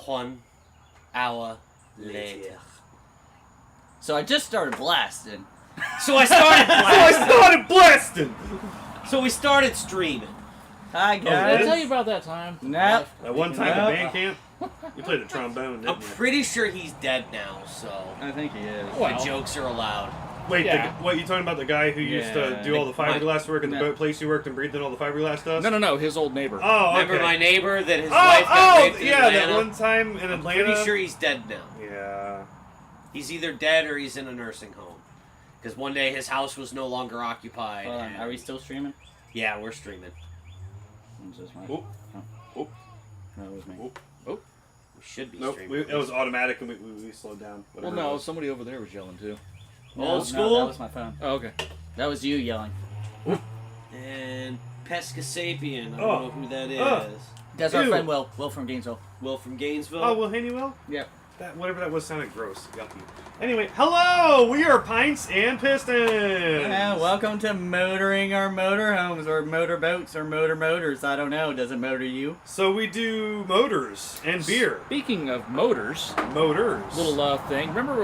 1 hour later. So I just started blasting. So I started blasting. So we started streaming. Hi Did I guys. tell you about that time? Nope. That one time Nope. at band camp, you played the trombone, didn't I'm you? pretty sure he's dead now, so I think he is. Well. the jokes are allowed. Wait, Yeah. what, you talking about the guy who used to do all the fiberglass work in the No. boat place you worked and breathed in all the fiberglass dust? No, his old neighbor. Oh, okay. Remember my neighbor that his wife got raped in yeah, Atlanta? that one time in I'm Atlanta. pretty sure he's dead now. Yeah. He's either dead or he's in a nursing home. Because one day his house was no longer occupied. Hold on, and- are we still streaming? Yeah, we're streaming. It's just my... Oop. Oh. Oop. No, it was me. Oop. We should be Nope, streaming. it was automatic and we slowed down. Well, Whatever it no, was. somebody over there was yelling too. No, Old No, school? that was my phone. Oh, okay. That was you yelling. And Pescasapien, I don't Oh. know who that is. That's our Ew. friend Will. Will from Gainesville. Will from Gainesville. Oh, Will Hannywell? Yep. That whatever that was sounded gross. Yucky. Anyway, hello! We are Pints and Pistons! Yeah, welcome to motoring our motorhomes or motorboats or motors. I don't know. Does it motor you? So we do motors and beer. Speaking of motors, Motors. little thing. Remember,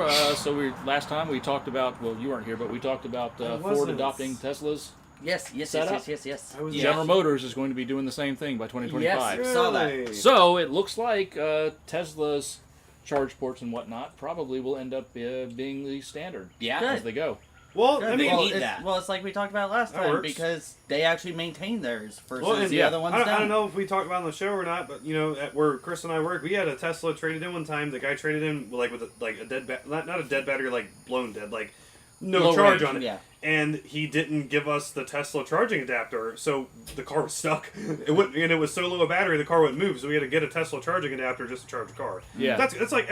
last time we talked about. Well, you weren't here, but we talked about I Ford wasn't. adopting Teslas. Yes. Set up? Yes. I was Yeah. General Motors is going to be doing the same thing by 2025. Yes. Saw that. Really? So it looks like Tesla's charge ports and whatnot probably will end up being the standard Yeah. Good. as they go. Well, Good. I mean, They need it's, that. well, it's like we talked about last That time works. because they actually maintain theirs versus well, and the yeah, other ones I don't. don't know if we talked about it on the show or not, but you know, at where Chris and I work, we had a Tesla traded in one time. The guy traded in like with a dead not a dead battery, like blown dead, like no Low charge range, on it. yeah. And he didn't give us the Tesla charging adapter, so the car was stuck. It wouldn't, and it was so low a battery, the car wouldn't move. So we had to get a Tesla charging adapter just to charge the car. Yeah. That's like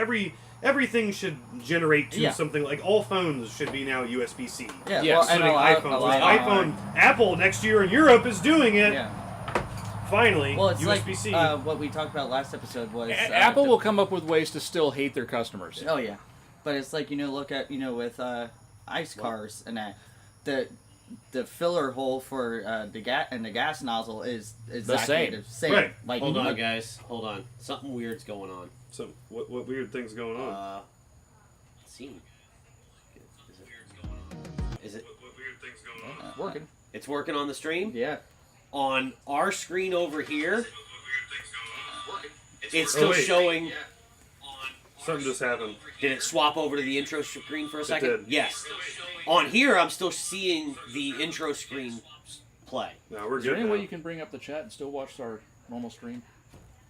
everything should generate to Yeah. something. Like all phones should be now USB-C. Yeah. Yes. Well, I Including know iPhones. a lot iPhone, Apple next year in Europe is doing it. Yeah. Finally, Well, it's USB-C. like what we talked about last episode was Apple will come up with ways to still hate their customers. Oh yeah, but it's like look at with ice cars and that the filler hole for the gas nozzle is exactly same. the same. Right. Like Hold on, guys. Hold on. Something weird's going on. So what weird things going on? Let's see. Is it? What weird things going on? It's working. It's working on the stream. Yeah. On our screen over here, it's Oh, still wait. showing. Something just happened. Did it swap over to the intro screen for a second? did. Yes. On here, I'm still seeing the intro screen play. No, we're Is there good. any way now. you can bring up the chat and still watch our normal stream?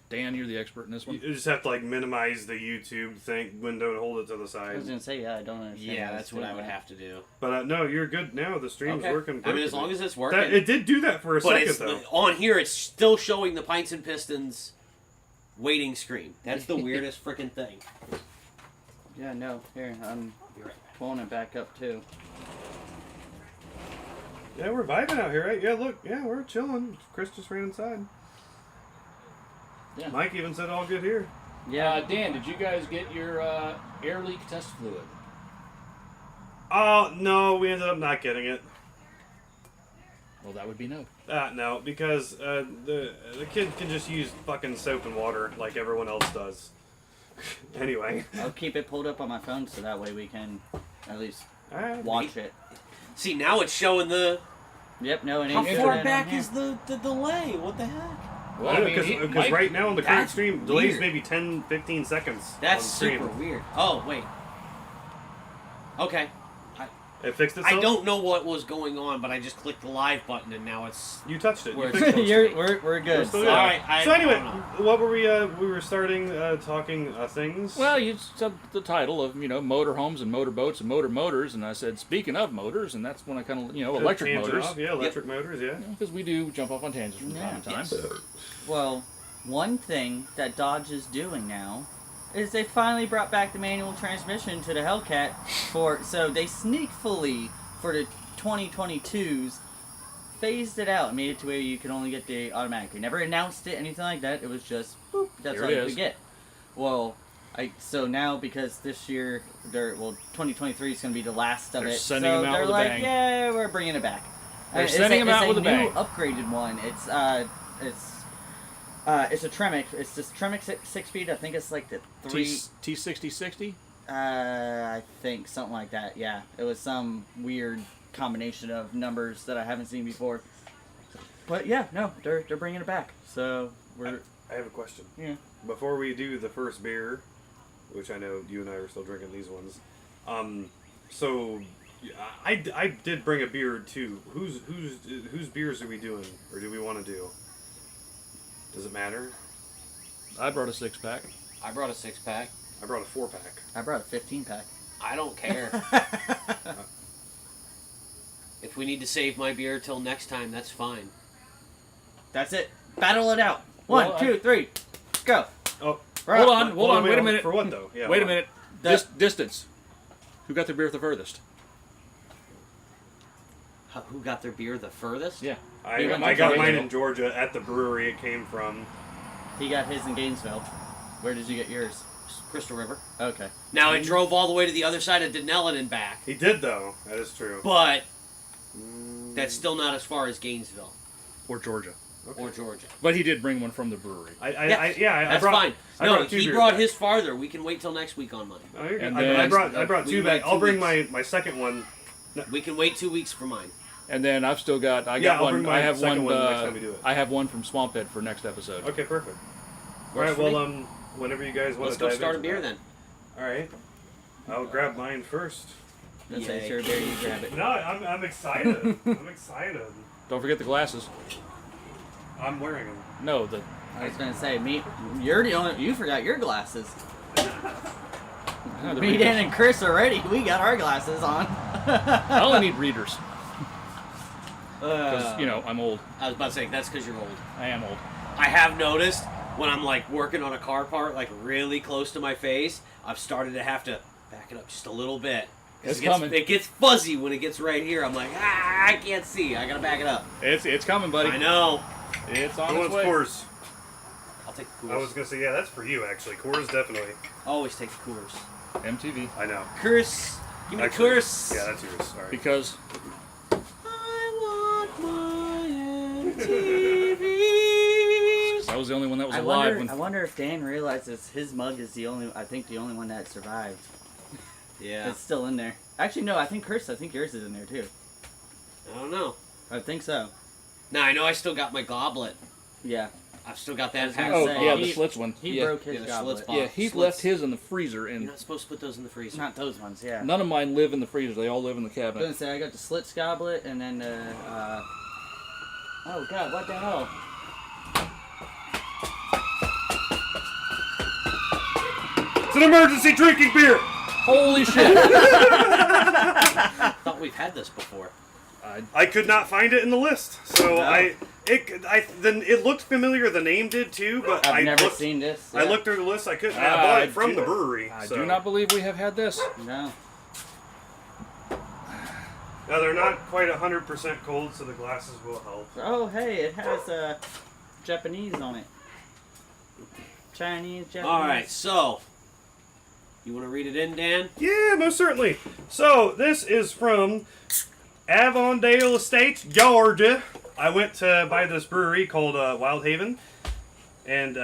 Dan, you're the expert in this one. You just have to like minimize the YouTube thing window and hold it to the I side. was gonna say I don't understand. Yeah, how that's it's what I doing would that. have to do. But no, you're good now. The stream's working. I mean, perfectly. as long as it's working. it did do that for a but second it's, though. on here, it's still showing the Pints and Pistons waiting screen. That's the weirdest freaking thing. Yeah. No. Here, I'm Be right back. pulling it back up too. Yeah, we're vibing out here, right? Yeah, look, yeah, we're chilling. Chris just ran inside. Yeah. Mike even said all good here. Yeah. Dan, did you guys get your air leak test fluid? Oh no, we ended up not getting it. Well, that would be no. No, because the kid can just use fucking soap and water like everyone else does. Anyway. I'll keep it pulled up on my phone so that way we can at least Alright. watch it. See, now it's showing the. Yep. No. It How ain't far showing back on here. is the delay? What the heck? Well, I mean, Because Mike- right now on the current That's stream, delays weird. maybe 10, 15 seconds. That's on the stream. super weird. Oh, wait. Okay. It fixed itself? I don't know what was going on, but I just clicked the live button and now it's. You touched it. You We're- fixed it. we're good. Still So- good. Alright, So anyway, I don't know. what were we were starting talking things. Well, you said the title of, motorhomes and motorboats and motors, and I said, speaking of motors, and that's when I kind of, electric Tangent motors. off, yeah, electric motors, yeah. Because we do jump off on tangents from time to time. Well, one thing that Dodge is doing now is they finally brought back the manual transmission to the Hellcat so they sneakfully for the 2022s phased it out and made it to where you could only get the automatic. They never announced it, anything like that. It was just boop, that's Here all it you is. could get. Well, so now because this year 2023 is going to be the last of They're it, sending so them out they're with a like, bang. yeah, we're bringing it back. They're It's sending them out it's with a bang. new upgraded one. It's It's a Tremec. It's this Tremec six speed. I think it's like the T6060? I think something like that. Yeah, it was some weird combination of numbers that I haven't seen before. But yeah, no, they're bringing it back. So we're. I have a question. Yeah. Before we do the first beer, which I know you and I are still drinking these ones, so I did bring a beer too. Whose beers are we doing, or do we want to do? Does it matter? I brought a 6-pack. I brought a 6-pack. I brought a 4-pack. I brought a 15-pack. I don't care. If we need to save my beer till next time, that's fine. That's it. Battle it out. One, Well, 2, 3, go. Oh, Hold on, wait a minute. For what though? Yeah. Wait a hold on. minute. Distance. Who got their beer the furthest? Who got their beer the furthest? Yeah. I went got to mine Gainesville. in Georgia at the brewery it came from. He got his in Gainesville. Where did you get yours? Crystal River. Okay. Now, it drove all the way to the other side of Denellen and back, He did though. That is true. but that's still not as far as Gainesville Or Georgia. or Georgia. But he did bring one from the brewery. I That's brought, fine. I No, brought two he beers brought back. his farther. We can wait till next week on mine. Oh, you're good. And I then- brought we two wait back. I'll 2 bring weeks. my second one. We can wait 2 weeks for mine. And then I've still got. I Yeah, got I'll one. bring my I have second one. one next time we do it. I have one from Swamphead for next episode. Okay, perfect. All Works right. for Well, me. whenever you guys want Let's to go dive start a into beer that. then. All right. I'll grab mine first. Let's say Yay. it's your beer, you grab it. No, I'm excited. I'm excited. Don't forget the glasses. I'm wearing them. No, the. I was gonna say, you're the only. You forgot your glasses. No, the Me, readers. Dan, and Chris already. We got our glasses on. I only need readers because Uh, I'm old. I was about to say, that's because you're old. I am old. I have noticed when I'm like working on a car part, like really close to my face, I've started to have to back it up just a little bit. 'Cause It's coming. It gets fuzzy when it gets right here. I'm like, I can't see. I gotta back it up. It's coming, buddy. I know. It's on Who its wants way. Coors? I'll take the I was Coors. gonna say, yeah, that's for you actually. Coors definitely. Always take the Coors. MTV. I know. Coors. Give me the Actually, Coors. Yeah, that's yours. Sorry. Because I want my MTV. that was the only one that was I alive wonder. I when. wonder if Dan realizes his mug is the only. I think the only one that survived. Yeah. It's still in there. Actually, no. I think Chris. I think yours is in there too. I don't know. I think so. Now I know I still got my goblet. Yeah. I've still got I that was gonna packed. Oh say, yeah, he- the Slits one. He yeah. broke his Yeah, the goblet. Schlitz box. Yeah, Heath Slits. left his in the freezer, You're and not supposed to put those in the freezer. Not those ones. Yeah. none of mine live in the freezer. They all live in the I was gonna cabinet. say I got the Slits goblet and then oh god, what the hell? It's an emergency drinking beer. Holy shit! I thought we've had this before. I could not find it in the list, so No. then it looked familiar. The name did too, but I've I never looked, seen this. I yeah. looked through the list. I couldn't. I I bought it from do- the brewery. I so. do not believe we have had this. No. Now they're not quite 100% cold, so the glasses will help. Oh hey, it has Japanese on it. Chinese, Japanese. All right, so you want to read it in, Dan? Yeah, most certainly. So this is from Avondale Estates, Georgia. I went to buy this brewery called Wild Haven, and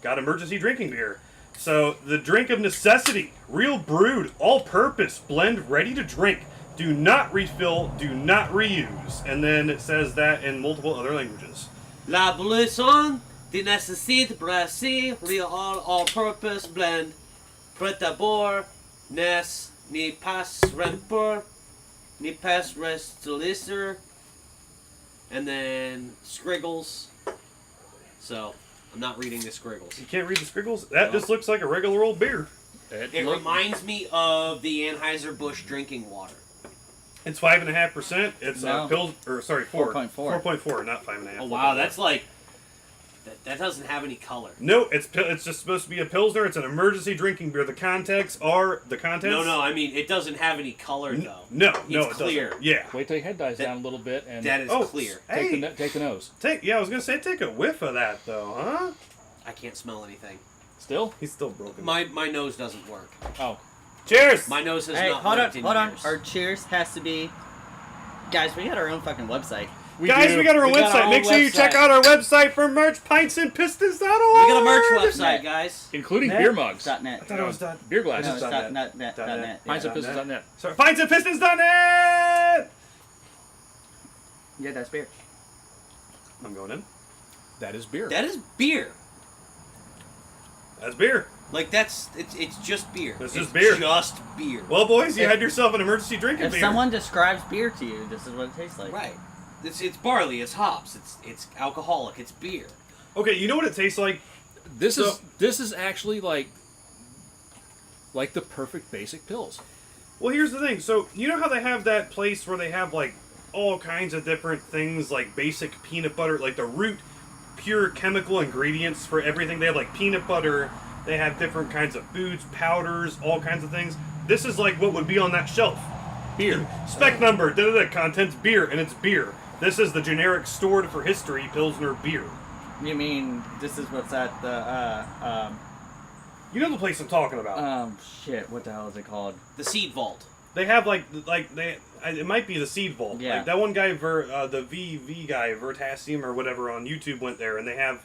got emergency drinking beer. So the drink of necessity, real brewed, all-purpose blend, ready to drink. Do not refill, do not reuse. And then it says that in multiple other languages. La boisson de nécessité brassée, real all-purpose blend. Prêt à boire, n'est ni pas rempeur, ni pas restaurisser. And then Scriggles. So, I'm not reading the Scriggles. You can't read the scriggles? That just looks like a regular old beer. It reminds me of the Anheuser-Busch drinking water. It's 5.5%. It's No. Pils, or sorry, 4. 4.4. 4.4, not 5.5. Oh wow, that's like that doesn't have any color. No, it's just supposed to be a Pilsner. It's an emergency drinking beer. The contents are the contents. No, I mean it doesn't have any color though. No, It's it clear. doesn't. Yeah. Wait till your head dies That- down a little bit and That is Oh, clear. Hey, take the nose. I was gonna say take a whiff of that though, huh? I can't smell anything. Still? He's still broken. My nose doesn't work. Oh, Cheers. My nose has Hey, not hold on, worked in hold on. years. Our cheers has to be. Guys, we got our own fucking website. Guys, we got our We got our website. own Make sure you website. check out our website for merch, pintsandpistons.org. We got a merch website, Net. guys. Including Net? beer mugs, .net. I thought it was done. beer No, glasses. it's .net. .net. .net. Yeah. Pintsandpistons.net. Sorry, pintsandpistons.net. Yeah, that's beer. I'm going in. That is beer. That is beer. That's beer. Like it's just beer. This It's is beer. Just beer. Well, boys, you had yourself an emergency drinking If beer. someone describes beer to you, this is what it tastes like. Right. It's barley. It's hops. It's alcoholic. It's beer. Okay, you know what it tastes like? This So- is actually like the perfect basic pills. Well, here's the thing. So, you know how they have that place where they have, like, all kinds of different things, like basic peanut butter, like the root, pure chemical ingredients for everything. They have, like, peanut butter. They have different kinds of foods, powders, all kinds of things. This is like what would be on that shelf. Beer. Spec number, contents beer, and it's beer. This is the generic stored for history Pilsner beer. You mean this is what's at the You know the place I'm talking about. shit, what the hell is it called? The seed vault. They have it might be the Seed Vault. Yeah. Like that one guy, the VV guy, Vertasium or whatever on YouTube went there, and they have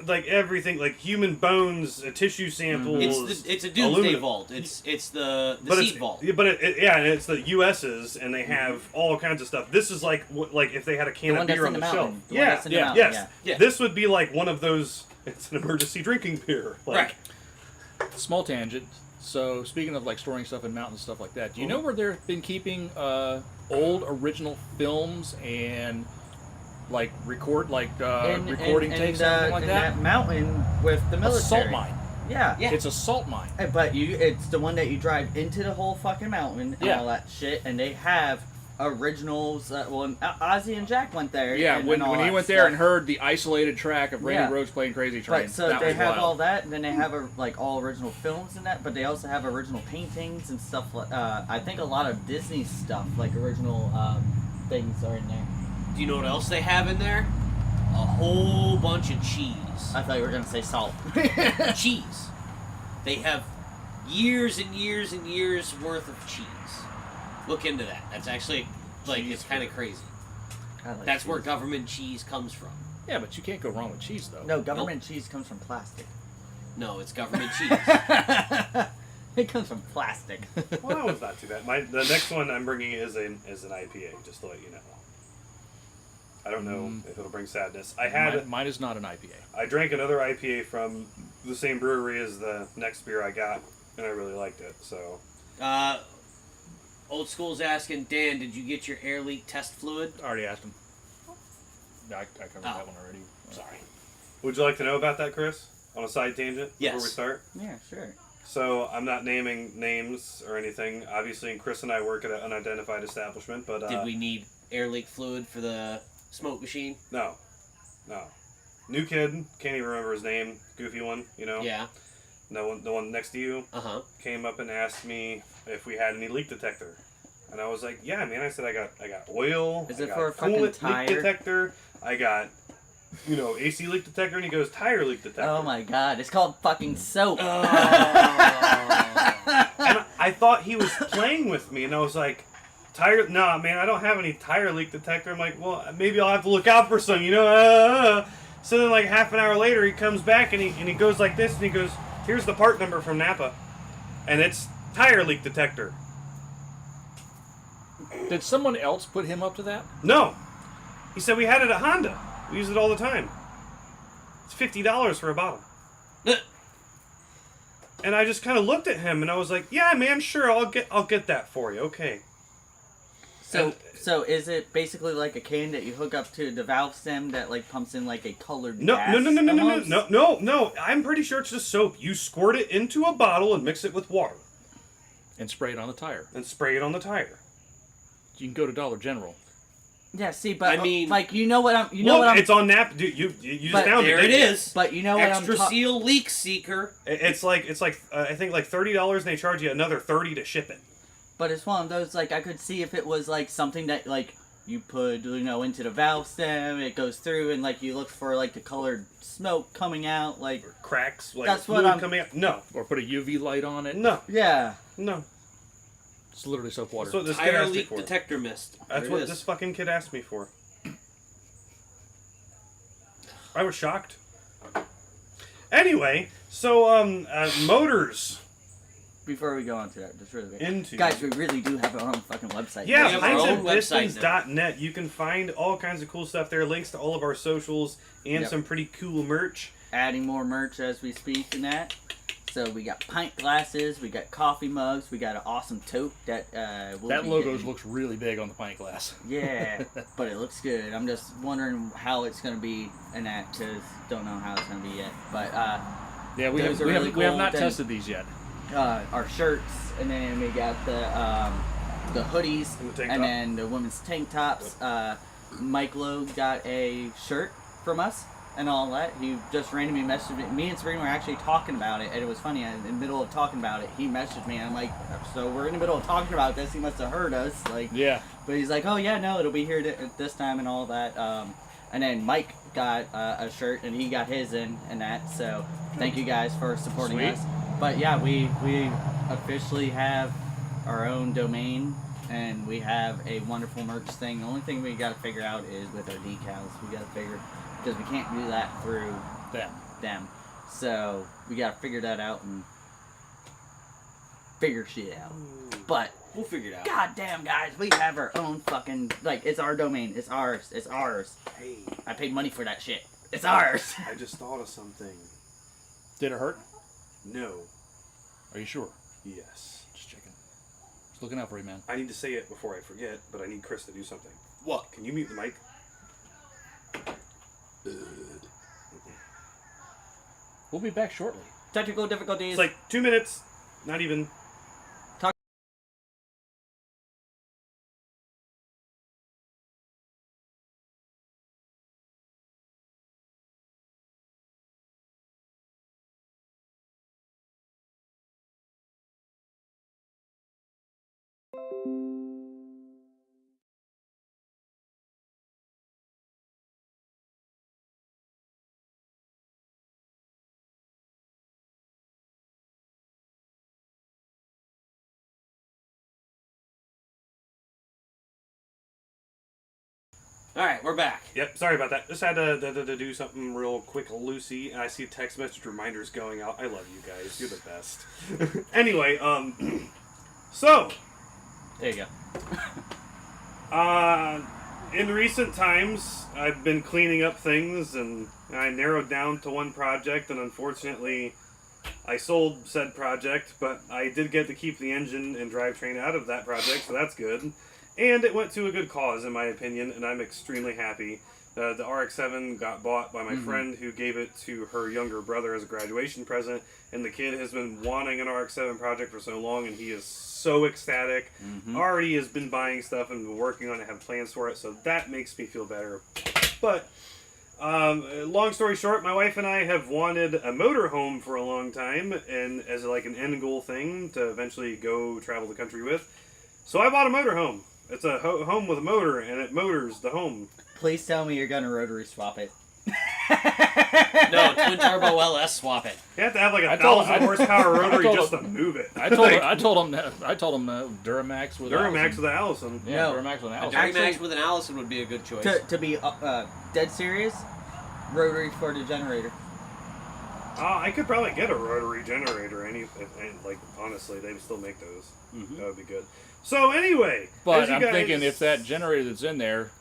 like everything, like human bones, tissue samples. It's a doomsday aluminum. vault. It's the But seed vault. Yeah, but and it's the US's, and they have all kinds of stuff. This is like if they had a can The of one that's beer in on the the shelf. mountain. The one Yeah, that's in the yeah, mountain, yes. yeah. This would be like one of those. It's an emergency drinking beer. Like, Right. Small tangent. So speaking of like storing stuff in mountains and stuff like that, do you know where they've been keeping old original films and like recording tapes and something like in that? that mountain with the A military. salt mine. Yeah. Yeah. It's a salt mine. But it's the one that you drive into the whole fucking mountain and Yeah. all that shit, and they have originals. Ozzy and Jack went there. Yeah, and when all he that went there stuff. and heard the isolated track of Randy Yeah. Rhoads playing Crazy Train, But so that they was have wild. all that, and then they have like all original films and that. But they also have original paintings and stuff. I think a lot of Disney stuff, like original things, are in there. Do you know what else they have in there? A whole bunch of cheese. I thought you were gonna say salt. Cheese. They have years and years and years worth of cheese. Look into that. That's actually it's kind of crazy. I like That's where cheese. government cheese comes from. Yeah, but you can't go wrong with cheese though. No, government cheese comes from plastic. No, it's government cheese. It comes from plastic. well, that was not too bad. The next one I'm bringing is an IPA, just to let you know. I don't know if it'll bring sadness. Mine is not an IPA. I drank another IPA from the same brewery as the next beer I got, and I really liked it. So, Old School's asking, Dan, did you get your air leak test fluid? I already asked him. I covered Oh. that one already. Sorry. would you like to know about that, Chris? On a side tangent Yes. before we start? Yeah, sure. So, I'm not naming names or anything. Obviously, Chris and I work at an unidentified establishment, but Did we need air leak fluid for the smoke machine? No. New kid, can't even remember his name. Goofy one, Yeah. The one next to you Uh-huh. came up and asked me if we had any leak detector, and I was like, "Yeah, man." I said, "I got oil. Is I it got for a fucking coolant tire? leak detector. I got, AC leak detector." And he goes, "Tire leak detector." Oh my god, it's called fucking soap. And I thought he was playing with me, and I was like, "Tire? Nah, man, I don't have any tire leak detector." I'm like, "Well, maybe I'll have to look out for some, So then, like half an hour later, he comes back and he goes like this, and he goes, "Here's the part number from Napa, and it's tire leak detector." Did someone else put him up to that? No, he said we had it at Honda. We use it all the time. It's $50 for a bottle. And I just kind of looked at him, and I was like, "Yeah, man, sure, I'll get that for you. Okay." So is it basically like a can that you hook up to the valve stem that like pumps in like a colored No, gas? no. I'm pretty sure it's just soap. You squirt it into a bottle and mix it with water And spray it on the tire. and spray it on the tire. You can go to Dollar General. Yeah, see, but I mean- like you know what I'm. Look, it's on Napa. Dude, you just But found There it. it didn't you? is. But you know what Extra I'm. Seal Leak Seeker. It's like I think like $30, and they charge you another $30 to ship it. But it's one of those like I could see if it was like something that like you put into the valve stem, it goes through, and like you look for like the colored smoke coming out, like Or cracks, like That's what fluid I'm- coming out. No, Or put a UV light on it. no. yeah. It's literally soap water. That's what this kid Tire asked me leak for. detector mist. That's There what it is. this fucking kid asked me for. I was shocked. Anyway, so motors. Before we go on to that, just really quick. Into. Guys, we really do have our own fucking website. Yeah, We have our own pintsandpistons.net. You can find all kinds of cool stuff there. Links to all of our socials and Yep. some pretty cool merch. Adding more merch as we speak in that. So we got pint glasses, we got coffee mugs, we got an awesome tote that we'll That be logo getting. looks really big on the pint glass. Yeah, but it looks good. I'm just wondering how it's going to be in that, because don't know how it's going to be yet. But Yeah, we Those have, are we, really have, we have cool. not Then- tested these yet. our shirts, and then we got the hoodies, And the tank and top. then the women's tank tops. Mike Logue got a shirt from us and all that. He just randomly messaged me. Me and Serena were actually talking about it, and it was funny. In the middle of talking about it, he messaged me, and I'm like, so we're in the middle of talking about this. He must have heard us, like. Yeah. But he's like, oh yeah, no, it'll be here at this time and all that. And then Mike got a shirt, and he got his in and that. So thank you guys for supporting Sweet. us. But yeah, we officially have our own domain, and we have a wonderful merch thing. The only thing we got to figure out is with our decals. We got to figure, because we can't do that through them. So we got to figure that out and figure shit out. But We'll figure it out. goddamn, guys, we have our own fucking, like, it's our domain. It's ours. It's ours. Hey, I paid money for that shit. It's ours. I just thought of something. Did it hurt? No. Are you sure? Yes. Just checking. Just looking out for you, man. I need to say it before I forget, but I need Chris to do something. What? Can you mute the mic? We'll be back shortly. Technical difficulties. It's like 2 minutes. Not even. Alright, we're back. Yep, sorry about that. Just had to do something real quick, Lucy, and I see text message reminders going out. I love you guys. You're the best. Anyway, so, there you go. in recent times, I've been cleaning up things, and I narrowed down to one project, and unfortunately, I sold said project, but I did get to keep the engine and drivetrain out of that project, so that's good. And it went to a good cause, in my opinion, and I'm extremely happy. The RX-7 got bought by my friend, who gave it to her younger brother as a graduation present, and the kid has been wanting an RX-7 project for so long, and he is so ecstatic. Already has been buying stuff and been working on it, have plans for it, so that makes me feel better. But, long story short, my wife and I have wanted a motorhome for a long time, and as like an end goal thing to eventually go travel the country with. So I bought a motorhome. It's a home with a motor, and it motors the home. Please tell me you're gonna rotary swap it. No, twin turbo LS swap it. You have to have like a I told- 1,000 horsepower rotary told just him- to move it. I told him Duramax with Duramax Allison. with the Allison. Yeah, No. Duramax with A Allison. Actually- Duramax with an Allison would be a good choice. To be dead serious, rotary for the generator. I could probably get a rotary generator. Like honestly, they still make those. That would be good. So anyway, But as you I'm guys- thinking if that generator that's in there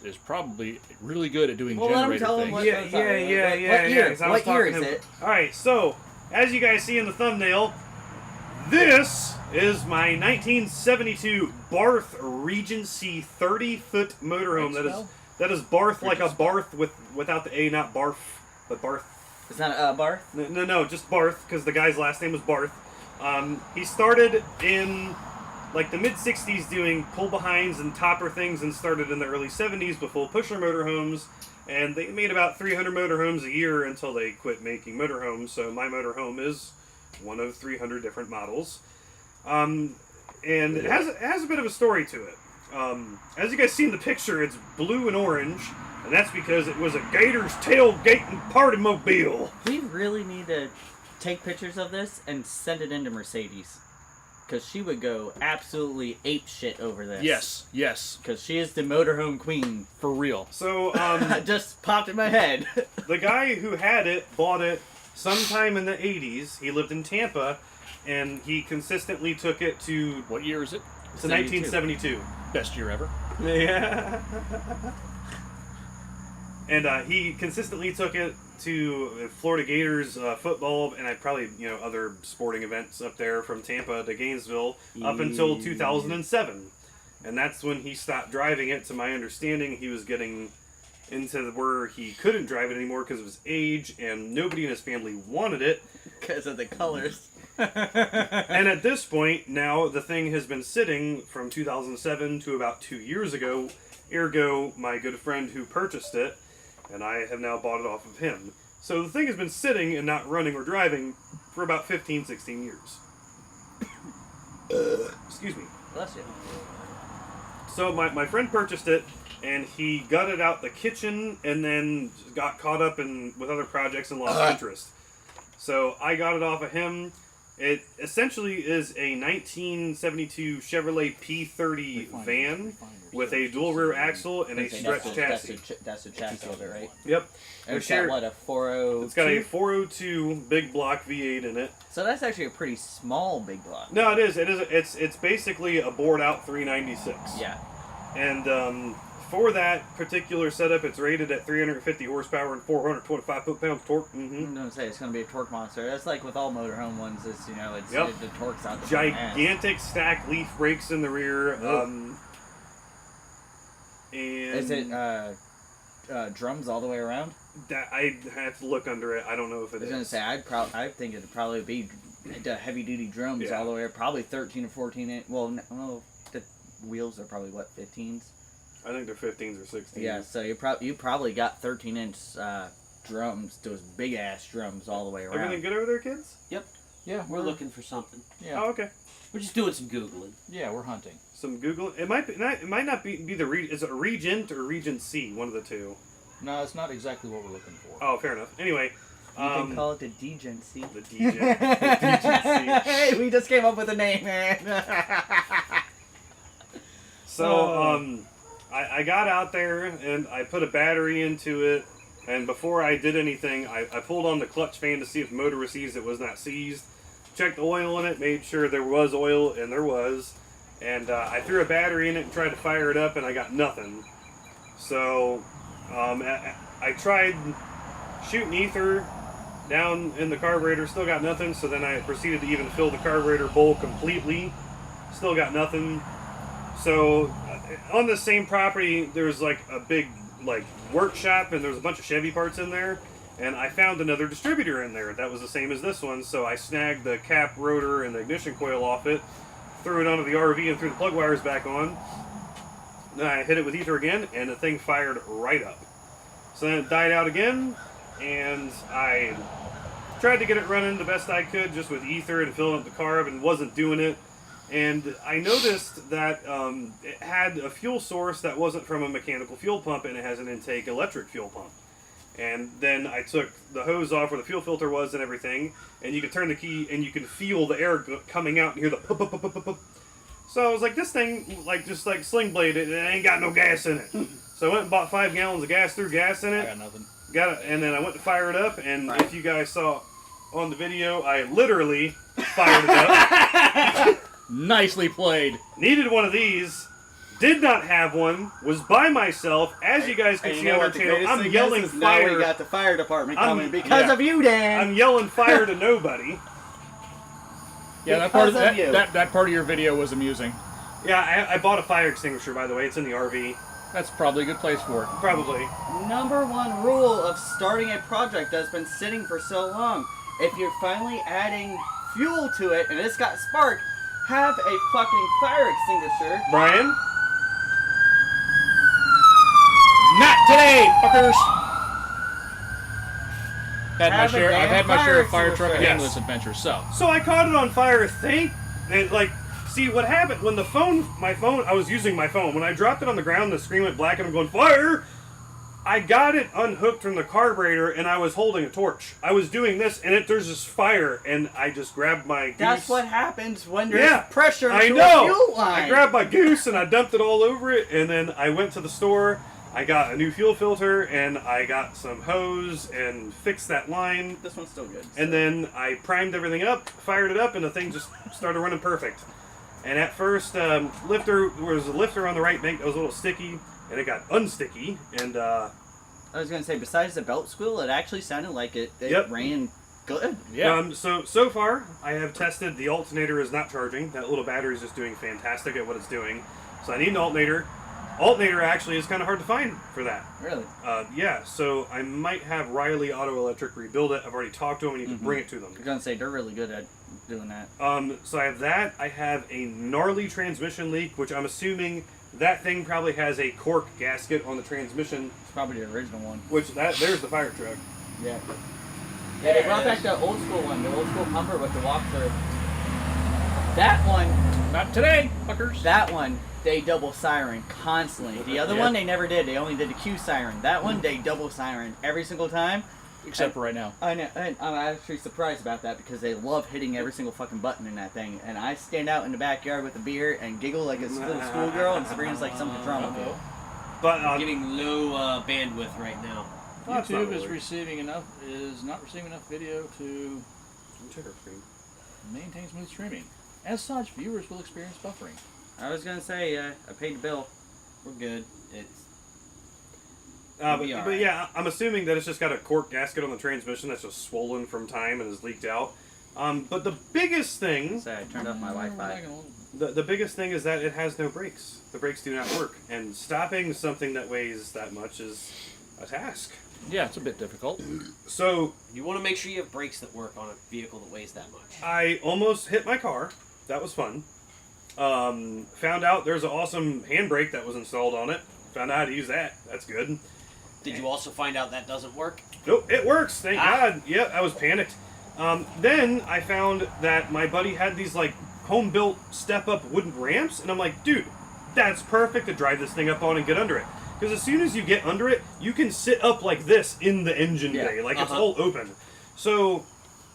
is probably really good at doing Well, let him generator tell him things. what- Yeah. What 'cause I was What year talking is to- it? All right, so as you guys see in the thumbnail, this is my 1972 Barth Regency 30-foot motorhome. That is Barth like a Barth without the A, not Barf, but Barth. It's not a bar. No, just Barth, because the guy's last name was Barth. He started in like the mid-60s doing pull-behinds and topper things, and started in the early 70s with full pusher motorhomes, and they made about 300 motorhomes a year until they quit making motorhomes, so my motorhome is one of 300 different models. And it has a bit of a story to it. As you guys see in the picture, it's blue and orange, and that's because it was a Gator's tailgating party mobile. We really need to take pictures of this and send it into Mercedes. because she would go absolutely ape shit over this. Yes, yes, Because she is the motorhome queen. for real. So, Just popped in my head. the guy who had it bought it sometime in the 80s. He lived in Tampa, and he consistently took it to What year is it? 1972. Best year ever. Yeah. And he consistently took it to Florida Gators football, and I probably other sporting events up there from Tampa to Gainesville up until 2007, and that's when he stopped driving it. To my understanding, he was getting into where he couldn't drive it anymore because of his age, and nobody in his family wanted it. Because of the colors. And at this point, now the thing has been sitting from 2007 to about 2 years ago. Ergo, my good friend who purchased it, and I have now bought it off of him. So the thing has been sitting and not running or driving for about 15, 16 years. Excuse me. Bless you. So my friend purchased it, and he gutted out the kitchen and then got caught up with other projects and lost interest. So I got it off of him. It essentially is a 1972 Chevrolet P30 van with a dual rear axle and a stretch chassis. That's the chassis of it, right? Yep. And it's got what, a 402? It's got a 402 big block V8 in it. So that's actually a pretty small big block. No, it is. It's basically a bored out 396. Yeah. And for that particular setup, it's rated at 350 horsepower and 425 foot-pounds torque. Mm-hmm. I'm gonna say it's gonna be a torque monster. That's like with all motorhome ones. It's Yep. the torque's out the Gigantic stack leaf brakes in the rear. And is it drums all the way around? That I have to look under it. I don't know if it I was is. gonna say I think it'd probably be the heavy duty drums Yeah. all the way, probably 13 or 14 inch. Well, no, the wheels are probably what, 15s. I think they're 15s or 16s. Yeah, so you probably got 13 inch drums, those big ass drums all the way around. Everything good over there, kids? Yep. Yeah, We're looking for something. Yeah. Oh, okay. We're just doing some Googling. Yeah, we're hunting. Some Google. It might not be the Is it a Regent or Regency? One of the two. No, it's not exactly what we're looking for. Oh, fair enough. Anyway. You can call it the Degency. The DJ. Hey, we just came up with a name, man. So, I got out there and I put a battery into it, and before I did anything, I pulled on the clutch fan to see if the motor was seized. It was not seized. Checked the oil in it, made sure there was oil, and there was. And I threw a battery in it and tried to fire it up, and I got nothing. So, I tried shooting ether down in the carburetor, still got nothing. So then I proceeded to even fill the carburetor bowl completely, still got nothing. So on the same property, there's like a big workshop, and there's a bunch of Chevy parts in there. And I found another distributor in there that was the same as this one. So I snagged the cap, rotor, and the ignition coil off it, threw it onto the RV, and threw the plug wires back on. Then I hit it with ether again, and the thing fired right up. So then it died out again, and I tried to get it running the best I could just with ether and filling up the carb, and wasn't doing it. And I noticed that it had a fuel source that wasn't from a mechanical fuel pump, and it has an intake electric fuel pump. And then I took the hose off where the fuel filter was and everything, and you can turn the key and you can feel the air coming out and hear the pup, pup, pup, pup, pup, pup. So I was like, this thing, just like Sling Blade, it ain't got no gas in it. So I went and bought 5 gallons of gas, threw gas in it. I got nothing. Got it, and then I went to fire it up, and if you guys saw on the video, I literally fired it up. Nicely played. Needed one of these. Did not have one. Was by myself. As you guys can see on our channel, I'm yelling fire. Now we got the fire department coming because of you, Dan. I'm yelling fire to nobody. Yeah, that part of your video was amusing. Yeah, I bought a fire extinguisher, by the way. It's in the RV. That's probably a good place for it. Probably. Number one rule of starting a project that's been sitting for so long: if you're finally adding fuel to it and it's got spark, have a fucking fire extinguisher. Brian? Not today, fuckers! I've had my share of fire truck and Yes. ambulance adventures, so. So I caught it on fire, see what happened when my phone, I was using my phone. When I dropped it on the ground, the screen went black and I'm going, fire! I got it unhooked from the carburetor, and I was holding a torch. I was doing this, and there's this fire, and I just grabbed my goose. That's what happens when there's pressure I to know. a fuel line. I grabbed my goose, and I dumped it all over it, and then I went to the store. I got a new fuel filter, and I got some hose and fixed that line. This one's still good. And then I primed everything up, fired it up, and the thing just started running perfect. And at first, there was a lifter on the right bank that was a little sticky, and it got unsticky. And I was gonna say, besides the belt squeal, it actually sounded like it ran good. Yeah. So far, I have tested the alternator is not charging. That little battery is just doing fantastic at what it's doing. So I need an alternator. Alternator actually is kind of hard to find for that. Really? Yeah, so I might have Riley Auto Electric rebuild it. I've already talked to them. I need to bring it to them. I was gonna say they're really good at doing that. So I have that. I have a gnarly transmission leak, which I'm assuming that thing probably has a cork gasket on the transmission. It's probably the original one. There's the fire truck. Yeah. Yeah, they brought back the old school one, the old school pumper with the walkthrough. That one. Not today, fuckers. That one, they double siren constantly. The other one, they never did. They only did the Q siren. That one, they double siren every single time. Except for right now. I know, and I'm actually surprised about that because they love hitting every single fucking button in that thing. And I stand out in the backyard with a beer and giggle like a little schoolgirl, and Sabrina's like something's wrong with you. But I'm getting low bandwidth right now. YouTube is not receiving enough video to maintain smooth streaming. As such, viewers will experience buffering. I was gonna say, I paid the bill. We're good. It's but yeah, I'm assuming that it's just got a cork gasket on the transmission that's just swollen from time and has leaked out. But the biggest thing... Say, I turned off my Wi-Fi. The biggest thing is that it has no brakes. The brakes do not work. And stopping something that weighs that much is a task. Yeah, it's a bit difficult. So... You want to make sure you have brakes that work on a vehicle that weighs that much. I almost hit my car. That was fun. Found out there's an awesome handbrake that was installed on it. Found out how to use that. That's good. Did you also find out that doesn't work? Nope, it works. Thank God. Yep, I was panicked. Then I found that my buddy had these like home-built step-up wooden ramps, and I'm like, dude, that's perfect to drive this thing up on and get under it. Because as soon as you get under it, you can sit up like this in the engine bay, like it's all open. So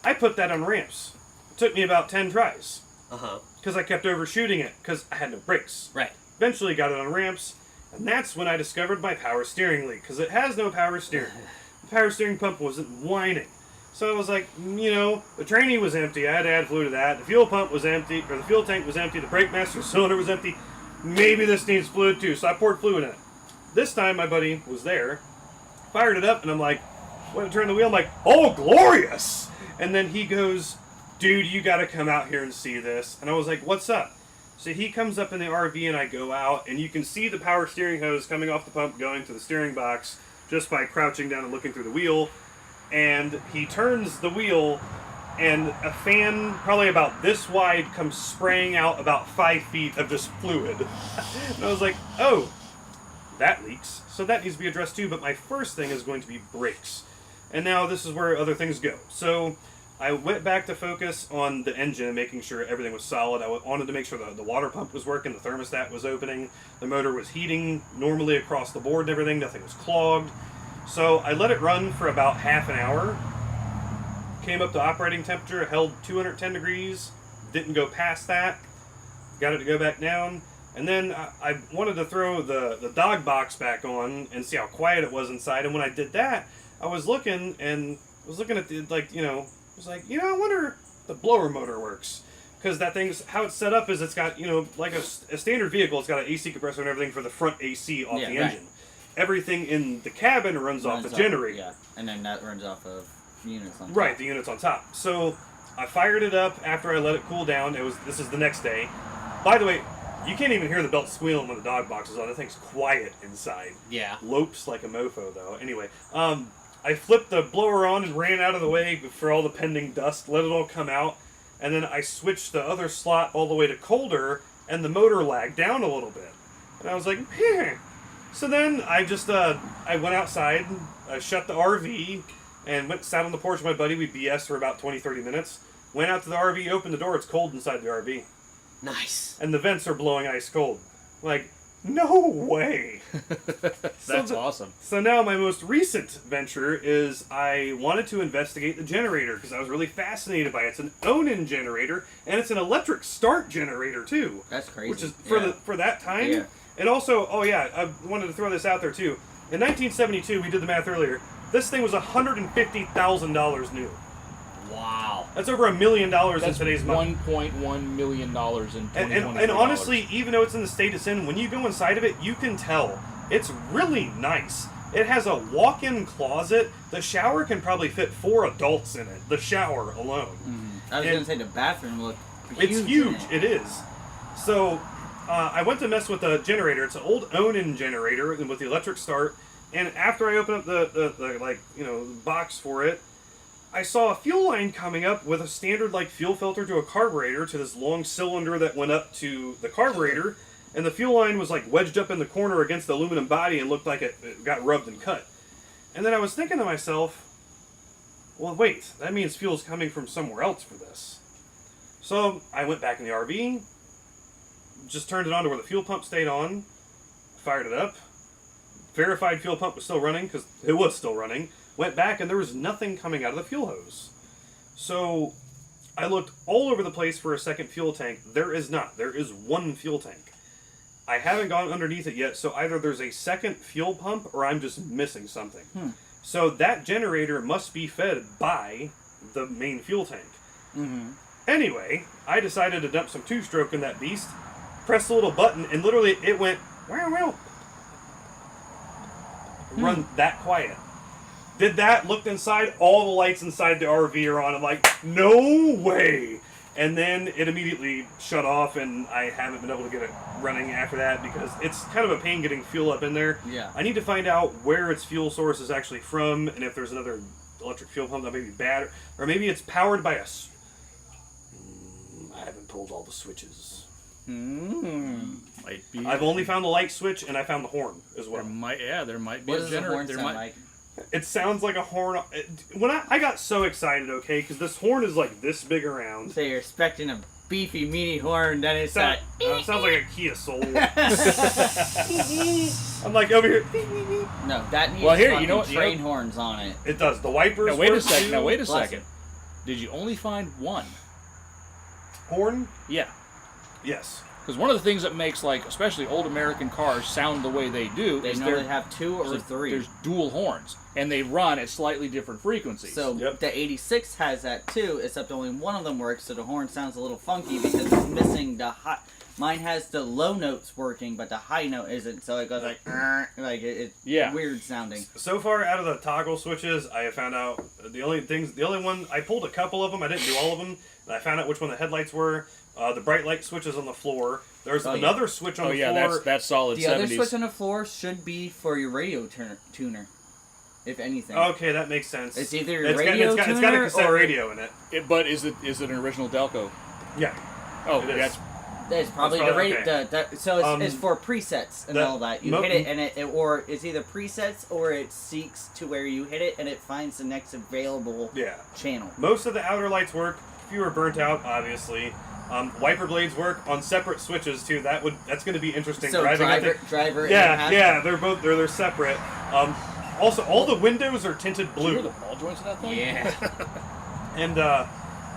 I put that on ramps. It took me about 10 tries. Because I kept overshooting it, because I had no brakes. Right. Eventually got it on ramps, and that's when I discovered my power steering leak, because it has no power steering. The power steering pump wasn't whining. So I was like, the trainee was empty, I had to add fluid to that, the fuel pump was empty, or the fuel tank was empty, the brake master cylinder was empty, maybe this needs fluid too, so I poured fluid in it. This time my buddy was there, fired it up, and I'm like, went to turn the wheel, I'm like, oh, glorious! And then he goes, dude, you gotta come out here and see this. And I was like, what's up? So he comes up in the RV and I go out, and you can see the power steering hose coming off the pump going to the steering box just by crouching down and looking through the wheel. And he turns the wheel, and a fan probably about this wide comes spraying out about 5 feet of just fluid. And I was like, oh, that leaks. So that needs to be addressed too, but my first thing is going to be brakes. And now this is where other things go. So I went back to focus on the engine and making sure everything was solid. I wanted to make sure the water pump was working, the thermostat was opening, the motor was heating normally across the board and everything, nothing was clogged. So I let it run for about half an hour, came up to operating temperature, held 210 degrees, didn't go past that, got it to go back down, and then I wanted to throw the dog box back on and see how quiet it was inside, and when I did that, I was looking at the, I wonder if the blower motor works. Because that thing's, how it's set up is it's got, like a standard vehicle, it's got an AC compressor and everything for the front AC off the engine. Everything in the cabin runs off the generator. Yeah, and then that runs off of units on top. Right, the units on top. So I fired it up after I let it cool down. This is the next day. By the way, you can't even hear the belt squealing when the dog box is on. That thing's quiet inside. Yeah. Lopes like a mofo, though. Anyway, I flipped the blower on and ran out of the way for all the pending dust, let it all come out, and then I switched the other slot all the way to colder, and the motor lagged down a little bit. And I was like, So then I just, I went outside, I shut the RV, and sat on the porch with my buddy. We BS for about 20-30 minutes. Went out to the RV, opened the door, it's cold inside the RV. Nice. And the vents are blowing ice cold. Like, No way. That's awesome. So now my most recent venture is I wanted to investigate the generator because I was really fascinated by it. It's an Onan generator, and it's an electric start generator too. That's crazy. Which is for that time. Yeah. And also, I wanted to throw this out there too. In 1972, we did the math earlier. This thing was $150,000 new. Wow. That's over $1 million in That's today's money. $1.1 million in 2023 And honestly, even though it's in the state it's in, when you go inside of it, you can tell it's really nice. It has a walk-in closet. The shower can probably fit 4 adults in it. The shower alone. I was going to say the bathroom looked huge. It's huge. It is. So I went to mess with the generator. It's an old Onan generator with the electric start. And after I opened up the box for it, I saw a fuel line coming up with a standard fuel filter to a carburetor to this long cylinder that went up to the carburetor, and the fuel line was wedged up in the corner against the aluminum body and looked like it got rubbed and cut. And then I was thinking to myself, well, wait, that means fuel's coming from somewhere else for this. So I went back in the RV, just turned it on to where the fuel pump stayed on, fired it up, verified fuel pump was still running because it was still running. Went back and there was nothing coming out of the fuel hose. So I looked all over the place for a second fuel tank. There is not. There is one fuel tank. I haven't gone underneath it yet, so either there's a second fuel pump or I'm just missing something. So that generator must be fed by the main fuel tank. Anyway, I decided to dump some two-stroke in that beast, pressed the little button, and literally it went, wow, wow. Run that quiet. Did that, looked inside, all the lights inside the RV are on. I'm like, no way. And then it immediately shut off, and I haven't been able to get it running after that because it's kind of a pain getting fuel up in there. Yeah. I need to find out where its fuel source is actually from, and if there's another electric fuel pump that may be bad, or maybe it's powered by I haven't pulled all the switches. Might be. I've only found the light switch, and I found the horn as well. There might be What a does the generator. horn There sound might. like? It sounds like a horn. When I got so excited, okay, because this horn is this big around. So you're expecting a beefy, meaty horn, then it's that. Sounds like a Kia Soul. I'm over here. No, that needs Here, you know what? train horns on it. It does. The wipers. Now wait a work second. too. Now wait a Bless second. Did you only find one? Horn? Yeah. Yes. Because one of the things that makes, especially old American cars sound the way they do They is normally have 2 or 3. There's dual horns, and they run at slightly different frequencies. So the 86 has that too, except only one of them works, so the horn sounds a little funky because it's missing the high. Mine has the low notes working, but the high note isn't, so it goes it's weird sounding. So far, out of the toggle switches, I have found out the only one, I pulled a couple of them, I didn't do all of them, and I found out which one the headlights were. The bright light switch is on the floor. There's another switch on the floor. that's solid The 70s. other switch on the floor should be for your radio tuner, if anything. Okay, that makes sense. It's either your It's radio got a tuner cassette or radio in it. But is it an original Delco? Yeah. Oh, It is. that's It's probably That's the radio. okay. So it's for presets and all that. You mo- hit it and or it's either presets or it seeks to where you hit it and it finds the next available channel. Most of the outer lights work. Few are burnt out, obviously. Wiper blades work on separate switches too. That's going to be interesting. So driver. Yeah. They're separate. Also, all the windows are tinted Do you hear blue. the ball joints in that thing? Yeah. And